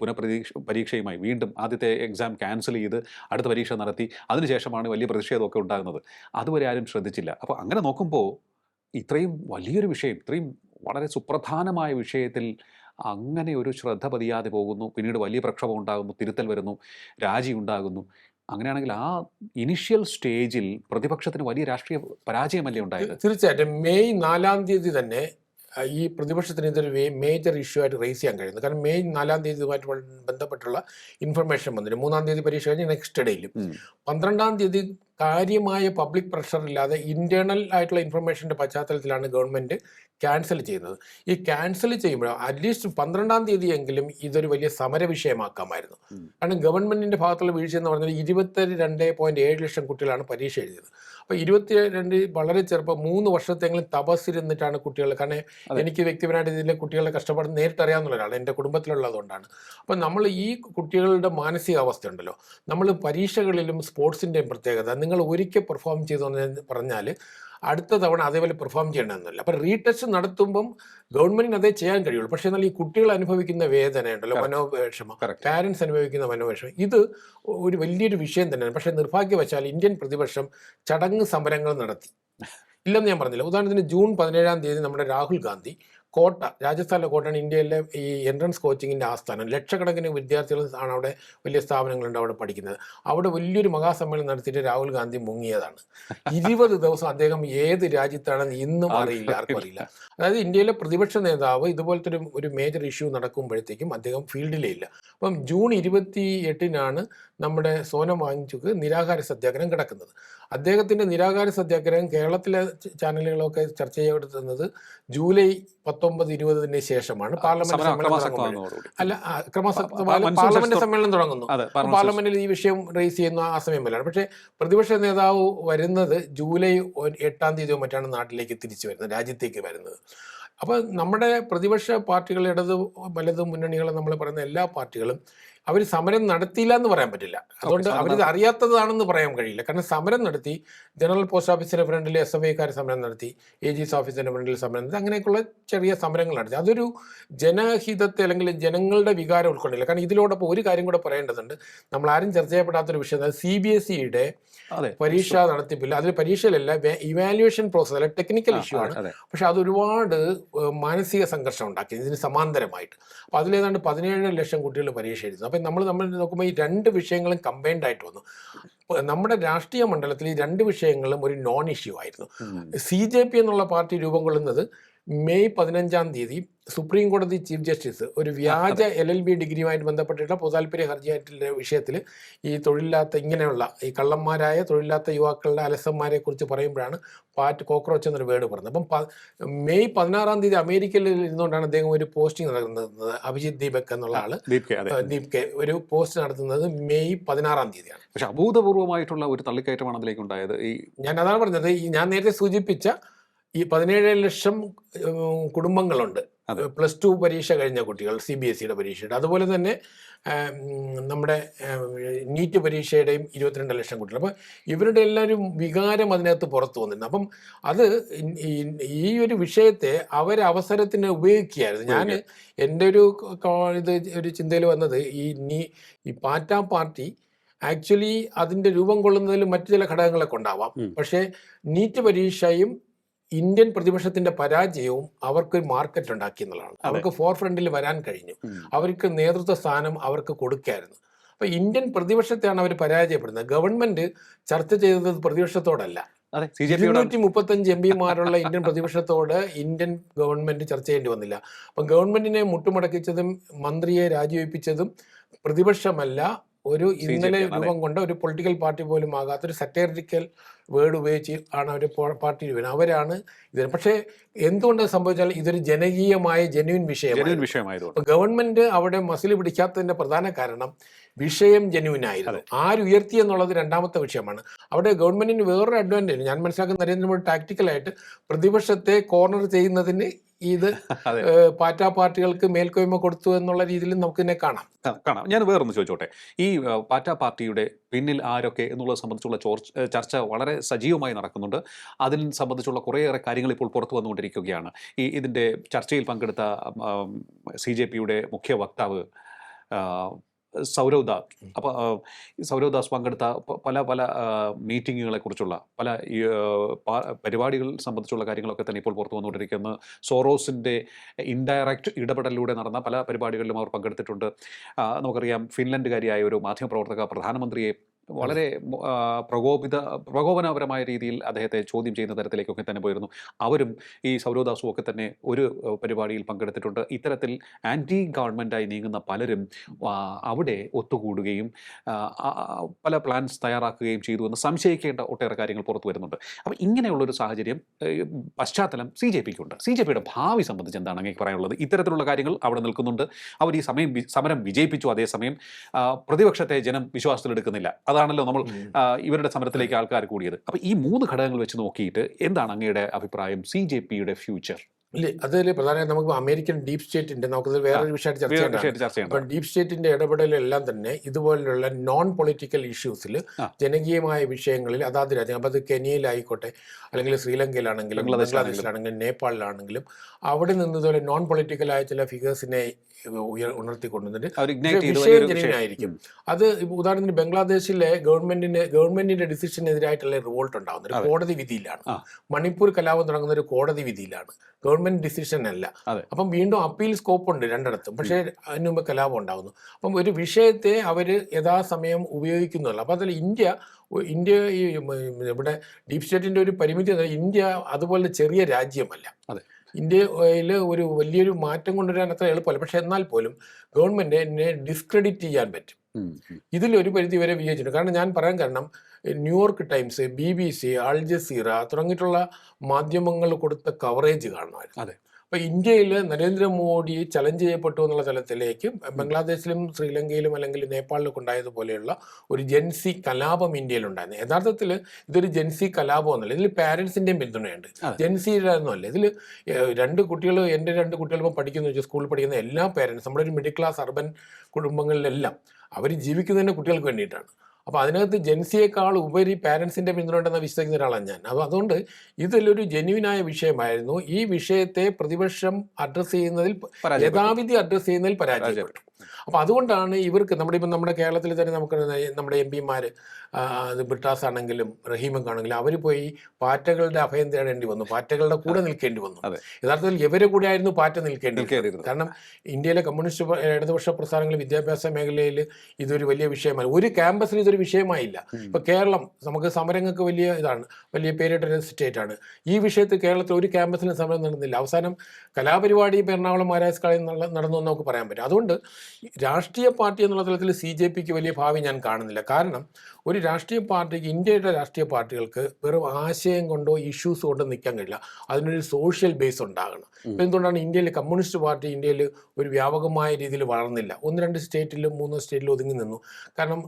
പരീക്ഷയുമായി വീണ്ടും ആദ്യത്തെ എക്സാം ക്യാൻസൽ ചെയ്ത് അടുത്ത പരീക്ഷ നടത്തി അതിനുശേഷമാണ് വലിയ പ്രതിഷേധമൊക്കെ ഉണ്ടാകുന്നത്. അതുവരെ ആരും ശ്രദ്ധിച്ചില്ല. അപ്പോൾ അങ്ങനെ നോക്കുമ്പോൾ ഇത്രയും വലിയൊരു വിഷയം, ഇത്രയും വളരെ സുപ്രധാനമായ വിഷയത്തിൽ അങ്ങനെ ഒരു ശ്രദ്ധ പതിയാതെ പോകുന്നു. പിന്നീട് വലിയ പ്രക്ഷോഭം ഉണ്ടാകുന്നു, തിരുത്തൽ വരുന്നു, രാജി ഉണ്ടാകുന്നു. അങ്ങനെയാണെങ്കിൽ ആ ഇനിഷ്യൽ സ്റ്റേജിൽ പ്രതിപക്ഷത്തിന് വലിയ രാഷ്ട്രീയ പരാജയമല്ലേ ഉണ്ടായത്? തീർച്ചയായിട്ടും മെയ് 4-ാം തീയതി തന്നെ ഈ പ്രതിപക്ഷത്തിന് ഇതൊരു മേജർ ഇഷ്യൂ ആയിട്ട് റേസ് ചെയ്യാൻ കഴിയുന്നു. കാരണം മെയ് 4-ാം തീയതിയുമായിട്ട് ബന്ധപ്പെട്ടുള്ള ഇൻഫർമേഷൻ വന്നിട്ട് 3-ാം തീയതി പരീക്ഷ കഴിഞ്ഞ് നെക്സ്റ്റ് ഡേയിലും 12-ാം തീയതി കാര്യമായ പബ്ലിക് പ്രഷർ ഇല്ലാതെ ഇന്റേണൽ ആയിട്ടുള്ള ഇൻഫർമേഷൻ്റെ പശ്ചാത്തലത്തിലാണ് ഗവൺമെൻറ് ക്യാൻസൽ ചെയ്യുന്നത്. ഈ ക്യാൻസൽ ചെയ്യുമ്പോൾ അറ്റ്ലീസ്റ്റ് 12-ാം തീയതിയെങ്കിലും ഇതൊരു വലിയ സമര വിഷയമാക്കാമായിരുന്നു. കാരണം ഗവൺമെൻറ്റിൻ്റെ ഭാഗത്തുള്ള വീഴ്ച എന്ന് പറഞ്ഞാൽ 22.7 ലക്ഷം കുട്ടികളാണ് പരീക്ഷ എഴുതിയത്. അപ്പോൾ 22 വളരെ ചെറുപ്പം 3 വർഷത്തെങ്കിലും തപസ്സിരുന്നിട്ടാണ് കുട്ടികൾ. കാരണം എനിക്ക് വ്യക്തിപരമായിട്ട് ഇതിലെ കുട്ടികളുടെ കഷ്ടപ്പാട് നേരിട്ടറിയാവുന്ന ഒരാൾ എൻ്റെ കുടുംബത്തിലുള്ളതുകൊണ്ടാണ്. അപ്പം നമ്മൾ ഈ കുട്ടികളുടെ മാനസികാവസ്ഥ ഉണ്ടല്ലോ, നമ്മൾ പരീക്ഷകളിലും സ്പോർട്സിൻ്റെയും പ്രത്യേകത, നിങ്ങൾ ഒരിക്കൽ പെർഫോം ചെയ്തെന്ന് പറഞ്ഞാൽ അടുത്ത തവണ അതേപോലെ പെർഫോം ചെയ്യണമെന്നില്ല. അപ്പം റീടെസ്റ്റ് നടത്തുമ്പം ഗവൺമെന്റിന് അതേ ചെയ്യാൻ കഴിയുള്ളൂ. പക്ഷേ എന്നാൽ ഈ കുട്ടികൾ അനുഭവിക്കുന്ന വേദന ഉണ്ടല്ലോ, മനോവിഷമം, പാരൻസ് അനുഭവിക്കുന്ന മനോവിഷമം, ഇത് ഒരു വലിയൊരു വിഷയം തന്നെയാണ്. പക്ഷേ നിർഭാഗ്യവശാൽ ഇന്ത്യൻ പ്രതിപക്ഷം ചടങ്ങ് സമരങ്ങൾ നടത്തി. ഇല്ലെന്ന് ഞാൻ പറഞ്ഞില്ല. ഉദാഹരണത്തിന് ജൂൺ 17 നമ്മുടെ രാഹുൽ ഗാന്ധി കോട്ട, രാജസ്ഥാനിലെ കോട്ടയാണ് ഇന്ത്യയിലെ ഈ എൻട്രൻസ് കോച്ചിങ്ങിൻ്റെ ആസ്ഥാനം. ലക്ഷക്കണക്കിന് വിദ്യാർത്ഥികൾ ആണ് അവിടെ, വലിയ സ്ഥാപനങ്ങളുണ്ട് അവിടെ പഠിക്കുന്നത്. അവിടെ വലിയൊരു മഹാസമ്മേളനം നടത്തിയിട്ട് രാഹുൽ ഗാന്ധി മുങ്ങിയതാണ്. 20 ദിവസം അദ്ദേഹം ഏത് രാജ്യത്താണെന്ന് ഇന്നും അറിയില്ല, ആർക്കും അറിയില്ല. അതായത് ഇന്ത്യയിലെ പ്രതിപക്ഷ നേതാവ് ഇതുപോലത്തെ ഒരു മേജർ ഇഷ്യൂ നടക്കുമ്പോഴത്തേക്കും അദ്ദേഹം ഫീൽഡിലേ ഇല്ല. അപ്പം ജൂൺ 28 നമ്മുടെ സോനം വാങ്ചുക്ക് നിരാഹാര സത്യാഗ്രഹം കിടക്കുന്നത്. അദ്ദേഹത്തിൻ്റെ നിരാഹാര സത്യാഗ്രഹം കേരളത്തിലെ ചാനലുകളൊക്കെ ചർച്ച ചെയ്യപ്പെടുത്തുന്നത് ജൂലൈ 19-20 ശേഷമാണ്. പാർലമെന്റ് സമ്മേളനം തുടങ്ങുന്നു. പാർലമെന്റിൽ ഈ വിഷയം റേസ് ചെയ്യുന്ന ആ സമയം പോലെയാണ്. പക്ഷേ പ്രതിപക്ഷ നേതാവ് വരുന്നത് ജൂലൈ 8 മറ്റാണ് നാട്ടിലേക്ക് തിരിച്ചു വരുന്നത്, രാജ്യത്തേക്ക് വരുന്നത്. അപ്പോൾ നമ്മുടെ പ്രതിപക്ഷ പാർട്ടികൾ, ഇടത് വലത് മുന്നണികൾ, നമ്മൾ പറയുന്ന എല്ലാ പാർട്ടികളും അവർ സമരം നടത്തിയില്ല എന്ന് പറയാൻ പറ്റില്ല. അതുകൊണ്ട് അവരിത് അറിയാത്തതാണെന്ന് പറയാൻ കഴിയില്ല. കാരണം സമരം നടത്തി, ജനറൽ പോസ്റ്റ് ഓഫീസിൻ്റെ ഫ്രണ്ടിൽ SFIക്കാർ സമരം നടത്തി, AG's ഓഫീസിൻ്റെ ഫ്രണ്ടിൽ സമരം നടത്തി, അങ്ങനെയൊക്കെയുള്ള ചെറിയ സമരങ്ങൾ നടത്തി. അതൊരു ജനഹിതത്തെ അല്ലെങ്കിൽ ജനങ്ങളുടെ വികാരം ഉൾക്കൊണ്ടില്ല. കാരണം ഇതിലോടൊപ്പം ഒരു കാര്യം കൂടെ പറയേണ്ടതുണ്ട്. നമ്മൾ ആരും ചർച്ച ചെയ്യപ്പെടാത്തൊരു വിഷയം, CBSEയുടെ പരീക്ഷ നടത്തിപ്പില്ല. അതിൽ പരീക്ഷയിലല്ല, ഇവാലുവേഷൻ പ്രോസസ് അല്ല, ടെക്നിക്കൽ ഇഷ്യൂ ആണ്. പക്ഷെ അതൊരുപാട് മാനസിക സംഘർഷം ഉണ്ടാക്കി ഇതിന് സമാന്തരമായിട്ട്. അപ്പോൾ അതിലേതാണ്ട് 17 ലക്ഷം കുട്ടികൾ പരീക്ഷ എഴുതുന്നു. അപ്പം നമ്മൾ നോക്കുമ്പോൾ ഈ 2 വിഷയങ്ങളും കമ്പൈൻഡ് ആയിട്ട് വന്നു. നമ്മുടെ രാഷ്ട്രീയ മണ്ഡലത്തിൽ ഈ 2 വിഷയങ്ങളും ഒരു നോൺ ഇഷ്യൂ ആയിരുന്നു. CJP എന്നുള്ള പാർട്ടി രൂപം കൊള്ളുന്നത് മെയ് 15 സുപ്രീം കോടതി ചീഫ് ജസ്റ്റിസ് ഒരു വ്യാജ LLB ഡിഗ്രിയുമായിട്ട് ബന്ധപ്പെട്ടിട്ടുള്ള പൊതുതാൽപര്യ ഹർജിയായിട്ടുള്ള വിഷയത്തിൽ ഈ തൊഴിലില്ലാത്ത, ഇങ്ങനെയുള്ള ഈ കള്ളന്മാരായ തൊഴിലില്ലാത്ത യുവാക്കളുടെ അലസന്മാരെ കുറിച്ച് പറയുമ്പോഴാണ് കോക്രോച്ച് എന്നൊരു വേർഡ് പറഞ്ഞത്. അപ്പം മെയ് 16 അമേരിക്കയിൽ ഇരുന്നുകൊണ്ടാണ് അദ്ദേഹം ഒരു പോസ്റ്റിംഗ് നടത്തുന്നത്. അഭിജിത്ത് ദീപക് എന്നുള്ള ആള്, ദീപ് ഒരു പോസ്റ്റ് നടത്തുന്നത് മെയ് 16 പക്ഷെ അഭൂതപൂർവമായിട്ടുള്ള ഒരു തള്ളിക്കയറ്റമാണ് അതിലേക്ക് ഉണ്ടായത്. ഞാൻ അതാണ് പറഞ്ഞത്, ഞാൻ നേരത്തെ സൂചിപ്പിച്ച ഈ 17 ലക്ഷം കുടുംബങ്ങളുണ്ട് +2 പരീക്ഷ കഴിഞ്ഞ കുട്ടികൾ, CBSEയുടെ പരീക്ഷയുടെ. അതുപോലെ തന്നെ നമ്മുടെ നീറ്റ് പരീക്ഷയുടെയും 22 ലക്ഷം കുട്ടികൾ. അപ്പം ഇവരുടെ എല്ലാവരും വികാരം അതിനകത്ത് പുറത്തു വന്നിരുന്നു. അപ്പം അത് ഈ ഒരു വിഷയത്തെ അവരവസരത്തിന് ഉപയോഗിക്കുകയായിരുന്നു. ഞാൻ എൻ്റെ ഒരു ചിന്തയിൽ വന്നത്, ഈ പാറ്റ പാർട്ടി ആക്ച്വലി അതിൻ്റെ രൂപം കൊള്ളുന്നതിൽ മറ്റു ചില ഘടകങ്ങളൊക്കെ ഉണ്ടാവാം. പക്ഷേ നീറ്റ് പരീക്ഷയും ഇന്ത്യൻ പ്രതിപക്ഷത്തിന്റെ പരാജയവും അവർക്കൊരു മാർക്കറ്റ് ഉണ്ടാക്കി എന്നുള്ളതാണ്. അവർക്ക് ഫോർ ഫ്രണ്ടിൽ വരാൻ കഴിഞ്ഞു. അവർക്ക് നേതൃത്വ സ്ഥാനം അവർക്ക് കൊടുക്കായിരുന്നു. അപ്പൊ ഇന്ത്യൻ പ്രതിപക്ഷത്തെയാണ് അവർ പരാജയപ്പെടുന്നത്. ഗവൺമെന്റ് ചർച്ച ചെയ്തത് പ്രതിപക്ഷത്തോടല്ല. 235 MPമാരുള്ള ഇന്ത്യൻ പ്രതിപക്ഷത്തോട് ഇന്ത്യൻ ഗവൺമെന്റ് ചർച്ച ചെയ്യേണ്ടി വന്നില്ല. അപ്പം ഗവൺമെന്റിനെ മുട്ടുമടക്കിച്ചതും മന്ത്രിയെ രാജിവെപ്പിച്ചതും പ്രതിപക്ഷമല്ല, ഒരു ഇന്നലെ രൂപം കൊണ്ട ഒരു പൊളിറ്റിക്കൽ പാർട്ടി പോലും ആകാത്തൊരു സറ്റേറിക്കൽ വേർഡ് ഉപയോഗിച്ച് ആണ് അവർ പാർട്ടി രൂപം, അവരാണ് ഇത്. പക്ഷേ എന്തുകൊണ്ട് സംഭവിച്ചാൽ ഇതൊരു ജനകീയമായ ജെന്യൂൻ വിഷയമായിരുന്നു. ഗവൺമെന്റ് അവിടെ മസിൽ പിടിക്കാത്തതിന്റെ പ്രധാന കാരണം വിഷയം ജെന്യൂൻ ആയിരുന്നു. ആരുയർത്തി എന്നുള്ളത് രണ്ടാമത്തെ വിഷയമാണ്. അവിടെ ഗവൺമെന്റിന് വേറൊരു അഡ്വാൻറ്റേജ് ഞാൻ മനസ്സിലാക്കുന്ന, നരേന്ദ്രമോദി ടാക്ടിക്കലായിട്ട് പ്രതിപക്ഷത്തെ കോർണർ ചെയ്യുന്നതിന് ഇത് പാറ്റാ പാർട്ടികൾക്ക് മേൽക്കോയ്മ കൊടുത്തു എന്നുള്ള രീതിയിൽ നമുക്ക് ഇതിനെ കാണാം. ഞാൻ വേറൊന്ന് ചോദിച്ചോട്ടെ, ഈ പാറ്റാ പാർട്ടിയുടെ പിന്നിൽ ആരൊക്കെ എന്നുള്ളത് സംബന്ധിച്ചുള്ള ചർച്ച വളരെ സജീവമായി നടക്കുന്നുണ്ട്. അതിൽ സംബന്ധിച്ചുള്ള കുറേയേറെ കാര്യങ്ങൾ ഇപ്പോൾ പുറത്തു വന്നുകൊണ്ടിരിക്കുകയാണ്. ഇതിൻ്റെ ചർച്ചയിൽ പങ്കെടുത്ത CJPയുടെ മുഖ്യ വക്താവ് സൗരവ് ദാസ്. അപ്പോൾ സൗരവ് ദാസ് പങ്കെടുത്ത പല മീറ്റിങ്ങുകളെ കുറിച്ചുള്ള പല പരിപാടികൾ സംബന്ധിച്ചുള്ള കാര്യങ്ങളൊക്കെ തന്നെ ഇപ്പോൾ പുറത്തു വന്നുകൊണ്ടിരിക്കുന്നു. സോറോസിൻ്റെ ഇൻഡയറക്റ്റ് ഇടപെടലിലൂടെ നടന്ന പല പരിപാടികളിലും അവർ പങ്കെടുത്തിട്ടുണ്ട്. നമുക്കറിയാം, ഫിൻലൻഡുകാരിയായ ഒരു മാധ്യമപ്രവർത്തക പ്രധാനമന്ത്രിയെ വളരെ പ്രകോപനപരമായ രീതിയിൽ അദ്ദേഹത്തെ ചോദ്യം ചെയ്യുന്ന തരത്തിലേക്കൊക്കെ തന്നെ പോയിരുന്നു. അവരും ഈ സൗരവ് ദാസും ഒക്കെ തന്നെ ഒരു പരിപാടിയിൽ പങ്കെടുത്തിട്ടുണ്ട്. ഇത്തരത്തിൽ ആൻറ്റി ഗവൺമെൻറ്റായി നീങ്ങുന്ന പലരും അവിടെ ഒത്തുകൂടുകയും പല പ്ലാൻസ് തയ്യാറാക്കുകയും ചെയ്തു എന്ന് സംശയിക്കേണ്ട ഒട്ടേറെ കാര്യങ്ങൾ പുറത്തു വരുന്നുണ്ട്. അപ്പോൾ ഇങ്ങനെയുള്ളൊരു സാഹചര്യം, പശ്ചാത്തലം CJPക്കുണ്ട്. CJPയുടെ ഭാവി സംബന്ധിച്ച് എന്താണ് അങ്ങനെ പറയാനുള്ളത്? ഇത്തരത്തിലുള്ള കാര്യങ്ങൾ അവിടെ നിൽക്കുന്നുണ്ട്. അവർ ഈ സമരം വിജയിപ്പിച്ചു. അതേസമയം പ്രതിപക്ഷത്തെ ജനം വിശ്വാസത്തിലെടുക്കുന്നില്ല. അതാണല്ലോ നമ്മൾ ഇവരുടെ സമരത്തിലേക്ക് ആൾക്കാർ കൂടിയത്. അപ്പോൾ ഈ 3 ഘടകങ്ങൾ വെച്ച് നോക്കിയിട്ട് എന്താണ് അങ്ങയുടെ അഭിപ്രായം? CJPയുടെ ഫ്യൂച്ചർ ഇല്ല, അതിൽ പ്രധാനമായും നമുക്ക് അമേരിക്കൻ ഡീപ് സ്റ്റേറ്റിന്റെ നമുക്കത് വേറൊരു വിഷയമായിട്ട് ചർച്ച ചെയ്യേണ്ടതാണ്. അപ്പം ഡീപ് സ്റ്റേറ്റിന്റെ ഇടപെടലെല്ലാം തന്നെ ഇതുപോലുള്ള നോൺ പൊളിറ്റിക്കൽ ഇഷ്യൂസിൽ ജനകീയമായ വിഷയങ്ങളിൽ അതാത് രാജ്യം, അപ്പം അത് കെനിയയിലായിക്കോട്ടെ, അല്ലെങ്കിൽ ശ്രീലങ്കയിലാണെങ്കിലും ബംഗ്ലാദേശിലാണെങ്കിലും നേപ്പാളിലാണെങ്കിലും അവിടെ നിന്ന് ഇതുപോലെ നോൺ പൊളിറ്റിക്കലായ ചില ഫിഗേഴ്സിനെ ഉണർത്തിക്കൊണ്ടുവന്നിട്ട് വിഷയം ജനുവിനായിരിക്കും. അത് ഉദാഹരണത്തിന് ബംഗ്ലാദേശിലെ ഗവൺമെന്റിന്റെ ഡിസിഷനെതിരായിട്ടുള്ള റിവോൾട്ട് ഉണ്ടാകുന്നത് ഒരു കോടതി വിധിയിലാണ്. മണിപ്പൂർ കലാപം തുടങ്ങുന്ന ഒരു കോടതി വിധിയിലാണ്, ഗവൺമെന്റ് ഡിസിഷൻ അല്ല. അപ്പം വീണ്ടും അപ്പീൽ സ്കോപ്പ് ഉണ്ട് രണ്ടിടത്തും, പക്ഷേ അതിന് മുമ്പ് കലാപം ഉണ്ടാകുന്നു. അപ്പം ഒരു വിഷയത്തെ അവർ യഥാസമയം ഉപയോഗിക്കുന്നുള്ളൂ. അപ്പം അതിൽ ഇന്ത്യ ഈ ഇവിടെ ഡീപ് സ്റ്റേറ്റിന്റെ ഒരു പരിമിതി, ഇന്ത്യ അതുപോലെ ചെറിയ രാജ്യമല്ല. ഇന്ത്യയിൽ ഒരു വലിയൊരു മാറ്റം കൊണ്ടുവരാൻ അത്ര എളുപ്പമല്ല. പക്ഷെ എന്നാൽ പോലും ഗവൺമെന്റിനെ ഡിസ്ക്രെഡിറ്റ് ചെയ്യാൻ പറ്റും. ഇതിലൊരു പരിധി വരെ വിജയിച്ചിട്ടുണ്ട്. കാരണം ഞാൻ പറയാൻ കാരണം New York Times, BBC, Al Jazeera തുടങ്ങിയിട്ടുള്ള മാധ്യമങ്ങൾ കൊടുത്ത കവറേജ് കാണുമായിരുന്നു. അപ്പോൾ ഇന്ത്യയിൽ നരേന്ദ്രമോദി ചലഞ്ച് ചെയ്യപ്പെട്ടു എന്നുള്ള തലത്തിലേക്ക് ബംഗ്ലാദേശിലും ശ്രീലങ്കയിലും അല്ലെങ്കിൽ നേപ്പാളിലൊക്കെ ഉണ്ടായതുപോലെയുള്ള ഒരു ജെൻസി കലാപം ഇന്ത്യയിലുണ്ടായിരുന്നു. യഥാർത്ഥത്തിൽ ഇതൊരു ജെൻസി കലാപം എന്നല്ല, ഇതിൽ പാരൻസിൻ്റെയും പിന്തുണയുണ്ട്, ജെൻസിയുടെ ഒന്നുമല്ല. ഇതിൽ എൻ്റെ രണ്ട് കുട്ടികളിപ്പോൾ പഠിക്കുന്ന വെച്ചാൽ സ്കൂളിൽ പഠിക്കുന്ന എല്ലാ പാരൻസ്, നമ്മുടെ ഒരു മിഡിൽ ക്ലാസ് അർബൻ കുടുംബങ്ങളിലെല്ലാം അവർ ജീവിക്കുന്നതിൻ്റെ കുട്ടികൾക്ക് വേണ്ടിയിട്ടാണ്. അപ്പോൾ അതിനകത്ത് ജെൻസിയേക്കാൾ ഉപരി പാരൻസിൻ്റെ പിന്തുണ ഉണ്ടെന്ന് വിശ്വസിക്കുന്ന ഒരാളാണ് ഞാൻ. അപ്പോൾ അതുകൊണ്ട് ഇതിലൊരു ജെന്യുവിനായ വിഷയമായിരുന്നു. ഈ വിഷയത്തെ പ്രതിപക്ഷം അഡ്രസ്സ് ചെയ്യുന്നതിൽ, യഥാവിധി അഡ്രസ്സ് ചെയ്യുന്നതിൽ പരാജയപ്പെട്ടു. അപ്പോൾ അതുകൊണ്ടാണ് ഇവർക്ക് നമ്മുടെ കേരളത്തിൽ തന്നെ നമുക്ക് നമ്മുടെ MP-മാർ ബ്രിട്ടാസ് ആണെങ്കിലും റഹീമൊക്കെ ആണെങ്കിലും അവർ പോയി പാറ്റകളുടെ അഭയം തേടേണ്ടി വന്നു, പാറ്റകളുടെ കൂടെ നിൽക്കേണ്ടി വന്നു. യഥാർത്ഥത്തിൽ ഇവരെ കൂടെ ആയിരുന്നു പാറ്റ നിൽക്കേണ്ടി. കാരണം ഇന്ത്യയിലെ കമ്മ്യൂണിസ്റ്റ് ഇടതുപക്ഷ പ്രസ്ഥാനങ്ങൾ വിദ്യാഭ്യാസ മേഖലയിൽ ഇതൊരു വലിയ വിഷയമായി, ഒരു ക്യാമ്പസിൽ ഇതൊരു വിഷയമായില്ല. ഇപ്പൊ കേരളം നമുക്ക് സമരങ്ങൾക്ക് വലിയ പേരിട്ടൊരു സ്റ്റേറ്റ് ആണ്. ഈ വിഷയത്തിൽ കേരളത്തിൽ ഒരു ക്യാമ്പസിലും സമരം നടന്നില്ല. അവസാനം കലാപരിപാടി എറണാകുളം മഹാരാജ് കളയിൽ നടന്നു എന്ന് നമുക്ക് പറയാൻ പറ്റും. അതുകൊണ്ട് രാഷ്ട്രീയ പാർട്ടി എന്നുള്ള തലത്തിൽ CJPക്ക് വലിയ ഭാവി ഞാൻ കാണുന്നില്ല. കാരണം ഒരു രാഷ്ട്രീയ പാർട്ടിക്ക്, ഇന്ത്യയുടെ രാഷ്ട്രീയ പാർട്ടികൾക്ക് വെറും ആശയം കൊണ്ടോ ഇഷ്യൂസ് കൊണ്ടോ നിൽക്കാൻ കഴിയില്ല, അതിനൊരു സോഷ്യൽ ബേസ് ഉണ്ടാകണം. ഇപ്പം എന്തുകൊണ്ടാണ് ഇന്ത്യയിൽ കമ്മ്യൂണിസ്റ്റ് പാർട്ടി ഇന്ത്യയിൽ ഒരു വ്യാപകമായ രീതിയിൽ വളർന്നില്ല? 1-2 സ്റ്റേറ്റിലും 3 സ്റ്റേറ്റിലും ഒതുങ്ങി നിന്നു. കാരണം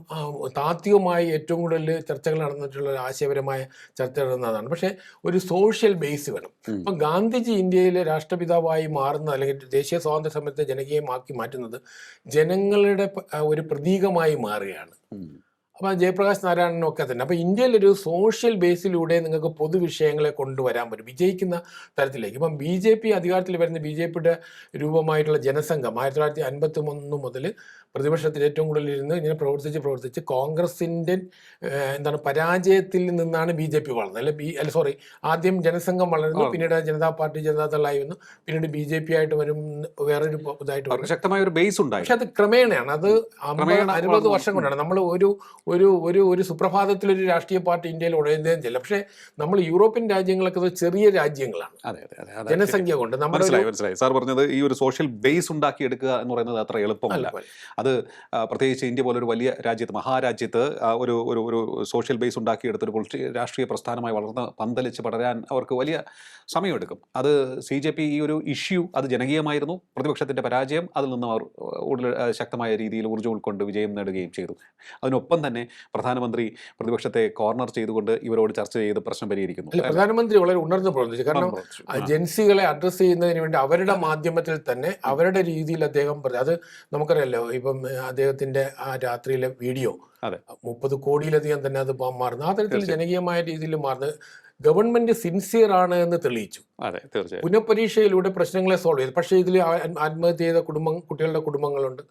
താത്വികമായി ഏറ്റവും കൂടുതൽ ചർച്ചകൾ നടന്നിട്ടുള്ള ആശയപരമായ ചർച്ച നടന്നതാണ്. പക്ഷേ ഒരു സോഷ്യൽ ബേസ് വേണം. അപ്പം ഗാന്ധിജി ഇന്ത്യയിലെ രാഷ്ട്രപിതാവായി മാറുന്ന, അല്ലെങ്കിൽ ദേശീയ സ്വാതന്ത്ര്യ സമരത്തെ ജനകീയമാക്കി മാറ്റുന്നത് ജനങ്ങളുടെ ഒരു പ്രതീകമായി മാറുകയാണ്. അപ്പം ജയപ്രകാശ് നാരായണനൊക്കെ തന്നെ. അപ്പം ഇന്ത്യയിലൊരു സോഷ്യൽ ബേസിലൂടെ നിങ്ങൾക്ക് പൊതുവിഷയങ്ങളെ കൊണ്ടുവരാൻ പറ്റും വിജയിക്കുന്ന തരത്തിലേക്ക്. ഇപ്പം BJP അധികാരത്തിൽ വരുന്ന BJPയുടെ രൂപമായിട്ടുള്ള ജനസംഘം 1951 മുതൽ പ്രതിപക്ഷത്തിൽ ഏറ്റവും കൂടുതൽ ഇരുന്ന് ഇങ്ങനെ പ്രവർത്തിച്ച് കോൺഗ്രസിൻ്റെ പരാജയത്തിൽ നിന്നാണ് BJP വളർന്നത്. ആദ്യം ജനസംഘം വളർന്നു, പിന്നീട് ജനതാ പാർട്ടി ജനതാദളായി വന്നു, പിന്നീട് BJP ആയിട്ട് വരും, വേറൊരു ഇതായിട്ട് വരും. ശക്തമായ ഒരു ബേസ് ഉണ്ടായി. പക്ഷെ അത് ക്രമേണയാണ്, അത് 50-60 വർഷം കൊണ്ടാണ്. നമ്മൾ ഒരു സുപ്രഭാതത്തിൽ ഒരു രാഷ്ട്രീയ പാർട്ടി ഇന്ത്യയിൽ ഉടയുന്നതും ചെയ്യില്ല. പക്ഷേ നമ്മൾ യൂറോപ്യൻ രാജ്യങ്ങളൊക്കെ ചെറിയ രാജ്യങ്ങളാണ് ജനസംഖ്യ കൊണ്ട്. മനസ്സിലായി സാർ പറഞ്ഞത്. ഈ ഒരു സോഷ്യൽ ബേസ് ഉണ്ടാക്കിയെടുക്കുക എന്ന് പറയുന്നത് അത്ര എളുപ്പമല്ല. അത് പ്രത്യേകിച്ച് ഇന്ത്യ പോലൊരു വലിയ രാജ്യത്ത്, മഹാരാജ്യത്ത് ഒരു സോഷ്യൽ ബേസ് ഉണ്ടാക്കിയെടുത്തൊരു രാഷ്ട്രീയ പ്രസ്ഥാനമായി വളർന്ന് പന്തലിച്ച് പടരാൻ അവർക്ക് വലിയ സമയമെടുക്കും. അത് CJP ഈ ഒരു ഇഷ്യൂ അത് ജനകീയമായിരുന്നു. പ്രതിപക്ഷത്തിൻ്റെ പരാജയം, അതിൽ നിന്ന് അവർ കൂടുതൽ ശക്തമായ രീതിയിൽ ഊർജ്ജം ഉൾക്കൊണ്ട് വിജയം നേടുകയും ചെയ്തു. അതിനൊപ്പം തന്നെ പ്രധാനമന്ത്രി പ്രതിപക്ഷത്തെ കോർണർ ചെയ്തുകൊണ്ട് ഇവരോട് ചർച്ച ചെയ്ത് പ്രശ്നം പരിഹരിക്കുന്നു. പ്രധാനമന്ത്രി വളരെ ഉണർന്ന് പ്രവർത്തിച്ചു. കാരണം ജൻസികളെ അഡ്രസ്സ് ചെയ്യുന്നതിന് വേണ്ടി അവരുടെ മാധ്യമത്തിൽ തന്നെ അവരുടെ രീതിയിൽ അദ്ദേഹം അത് നമുക്കറിയാലോ. ഇപ്പം അദ്ദേഹത്തിന്റെ ആ രാത്രിയിലെ വീഡിയോ 30 കോടിയിലധികം തന്നെ അത് മാറുന്നു. ആ തരത്തിൽ ജനകീയമായ രീതിയിൽ മാറുന്നത് ഗവൺമെന്റ് സിൻസിയർ ആണ് എന്ന് തെളിയിച്ചു. പുനഃപരീക്ഷയിലൂടെ പ്രശ്നങ്ങളെ സോൾവ് ചെയ്തു. പക്ഷേ ഇതിൽ ആത്മഹത്യ ചെയ്ത കുട്ടികളുടെ കുടുംബങ്ങളുണ്ട്,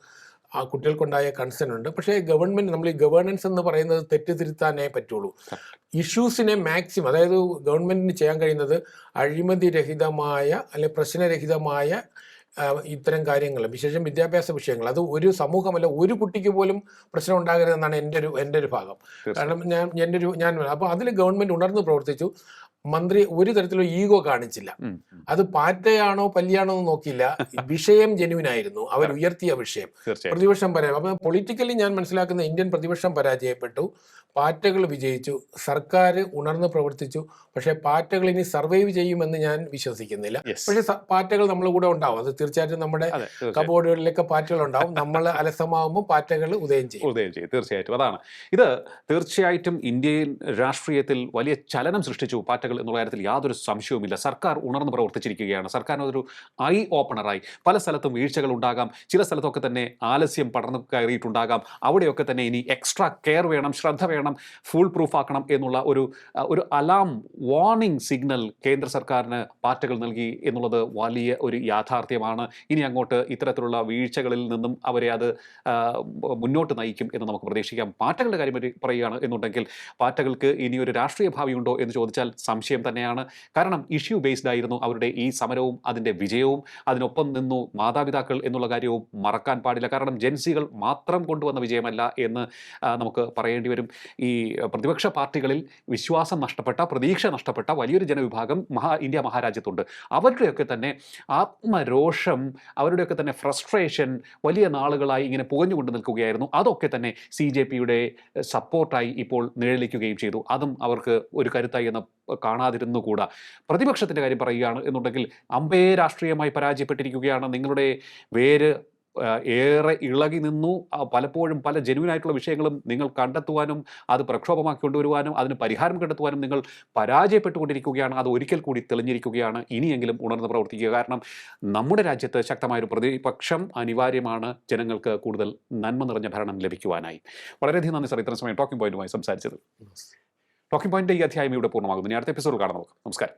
ആ കുട്ടികൾക്കുണ്ടായ കൺസേൺ ഉണ്ട്. പക്ഷേ ഗവൺമെന്റ്, നമ്മൾ ഈ ഗവേണൻസ് എന്ന് പറയുന്നത് തെറ്റിദ്ധരുത്താനേ പറ്റുള്ളൂ. ഇഷ്യൂസിനെ മാക്സിമം, അതായത് ഗവൺമെന്റിന് ചെയ്യാൻ കഴിയുന്നത് അഴിമതി രഹിതമായ അല്ലെങ്കിൽ പ്രശ്നരഹിതമായ ഇത്തരം കാര്യങ്ങൾ, വിശേഷം വിദ്യാഭ്യാസ വിഷയങ്ങൾ, അത് ഒരു സമൂഹമല്ല, ഒരു കുട്ടിക്ക് പോലും പ്രശ്നം ഉണ്ടാകരുതെന്നാണ് എൻ്റെ ഒരു ഭാഗം. കാരണം ഞാൻ അപ്പോൾ അതിൽ ഗവൺമെന്റ് ഉണർന്ന് പ്രവർത്തിച്ചു. മന്ത്രി ഒരു തരത്തിലുള്ള ഈഗോ കാണിച്ചില്ല. അത് പാറ്റയാണോ പല്ലിയാണോ എന്ന് നോക്കിയില്ല. വിഷയം ജെന്യുവിനായിരുന്നു, അവർ ഉയർത്തിയ വിഷയം. പ്രതിപക്ഷം അപ്പൊ പൊളിറ്റിക്കലി ഞാൻ മനസ്സിലാക്കുന്ന ഇന്ത്യൻ പ്രതിപക്ഷം പരാജയപ്പെട്ടു, പാറ്റകൾ വിജയിച്ചു, സർക്കാർ ഉണർന്ന് പ്രവർത്തിച്ചു. പക്ഷേ പാറ്റകൾ ഇനി സർവൈവ് ചെയ്യുമെന്ന് ഞാൻ വിശ്വസിക്കുന്നില്ല. പക്ഷേ പാറ്റകൾ നമ്മളെ കൂടെ ഉണ്ടാവും. അത് തീർച്ചയായിട്ടും നമ്മുടെ കബോർഡുകളിലൊക്കെ പാറ്റകൾ ഉണ്ടാവും. നമ്മൾ അലസമാകുമ്പോൾ പാറ്റകൾ ഉദയം ചെയ്യും. തീർച്ചയായിട്ടും അതാണ് ഇത്. തീർച്ചയായിട്ടും ഇന്ത്യൻ രാഷ്ട്രീയത്തിൽ വലിയ ചലനം സൃഷ്ടിച്ചു പാറ്റകൾ വീഴ്ചകൾ എന്നുള്ള കാര്യത്തിൽ യാതൊരു സംശയവുമില്ല. സർക്കാർ ഉണർന്ന് പ്രവർത്തിച്ചിരിക്കുകയാണ്. സർക്കാരിന് ഒരു ഐ ഓപ്പണറായി പല സ്ഥലത്തും വീഴ്ചകൾ ഉണ്ടാകാം, ചില സ്ഥലത്തൊക്കെ തന്നെ ആലസ്യം പടർന്നു കയറിയിട്ടുണ്ടാകാം. അവിടെയൊക്കെ തന്നെ ഇനി എക്സ്ട്രാ കെയർ വേണം, ശ്രദ്ധ വേണം, ഫുൾ പ്രൂഫ് ആക്കണം എന്നുള്ള ഒരു അലാം വാർണിംഗ് സിഗ്നൽ കേന്ദ്ര സർക്കാരിന് പാർട്ടികൾ നൽകി എന്നുള്ളത് വലിയ ഒരു യാഥാർത്ഥ്യമാണ്. ഇനി അങ്ങോട്ട് ഇത്തരത്തിലുള്ള വീഴ്ചകളിൽ നിന്നും അവരെ അത് മുന്നോട്ട് നയിക്കും എന്ന് നമുക്ക് പ്രതീക്ഷിക്കാം. പാർട്ടികളുടെ കാര്യം പറയുകയാണ് എന്നുണ്ടെങ്കിൽ പാർട്ടികൾക്ക് ഇനി ഒരു രാഷ്ട്രീയ ഭാവിയുണ്ടോ എന്ന് ചോദിച്ചാൽ സംശയം തന്നെയാണ്. കാരണം ഇഷ്യൂ ബേസ്ഡ് ആയിരുന്നു അവരുടെ ഈ സമരവും അതിൻ്റെ വിജയവും. അതിനൊപ്പം നിന്നു മാതാപിതാക്കൾ എന്നുള്ള കാര്യവും മറക്കാൻ പാടില്ല. കാരണം ജൻസികൾ മാത്രം കൊണ്ടുവന്ന വിജയമല്ല എന്ന് നമുക്ക് പറയേണ്ടി വരും. ഈ പ്രതിപക്ഷ പാർട്ടികളിൽ വിശ്വാസം നഷ്ടപ്പെട്ട, പ്രതീക്ഷ നഷ്ടപ്പെട്ട വലിയൊരു ജനവിഭാഗം ഇന്ത്യ മഹാരാജ്യത്തുണ്ട്. അവരുടെയൊക്കെ തന്നെ ആത്മരോഷം, അവരുടെയൊക്കെ തന്നെ ഫ്രസ്ട്രേഷൻ വലിയ നാളുകളായി ഇങ്ങനെ പുകഞ്ഞുകൊണ്ട് നിൽക്കുകയായിരുന്നു. അതൊക്കെ തന്നെ CJPയുടെ സപ്പോർട്ടായി ഇപ്പോൾ നിഴലിക്കുകയും ചെയ്തു. അതും അവർക്ക് ഒരു കരുത്തായി എന്ന് കാണാതിരുന്നുകൂടാ. പ്രതിപക്ഷത്തിൻ്റെ കാര്യം പറയുകയാണ് എന്നുണ്ടെങ്കിൽ അമ്പേ രാഷ്ട്രീയമായി പരാജയപ്പെട്ടിരിക്കുകയാണ്. നിങ്ങളുടെ വേര് ഏറെ ഇളകി നിന്നു. പലപ്പോഴും പല ജെന്യുവനായിട്ടുള്ള വിഷയങ്ങളും നിങ്ങൾ കണ്ടെത്തുവാനും അത് പ്രക്ഷോഭമാക്കി കൊണ്ടുവരുവാനും അതിന് പരിഹാരം കണ്ടെത്തുവാനും നിങ്ങൾ പരാജയപ്പെട്ടുകൊണ്ടിരിക്കുകയാണ്. അത് ഒരിക്കൽ കൂടി തെളിഞ്ഞിരിക്കുകയാണ്. ഇനിയെങ്കിലും ഉണർന്ന് പ്രവർത്തിക്കുക. കാരണം നമ്മുടെ രാജ്യത്ത് ശക്തമായൊരു പ്രതിപക്ഷം അനിവാര്യമാണ്, ജനങ്ങൾക്ക് കൂടുതൽ നന്മ നിറഞ്ഞ ഭരണം ലഭിക്കുവാനായി. വളരെയധികം നന്ദി സർ, ഇത്രയും സമയം ടോക്കിംഗ് പോയിന്റുമായി സംസാരിച്ചത്. ടോക്കിംഗ് പോയിന്റിന്റെ ഈ അധ്യായം ഇവിടെ പൂർണ്ണമാകുന്നു. ഇനി അടുത്ത എപ്പിസോഡ് കാണാം നമുക്ക്. നമസ്കാരം.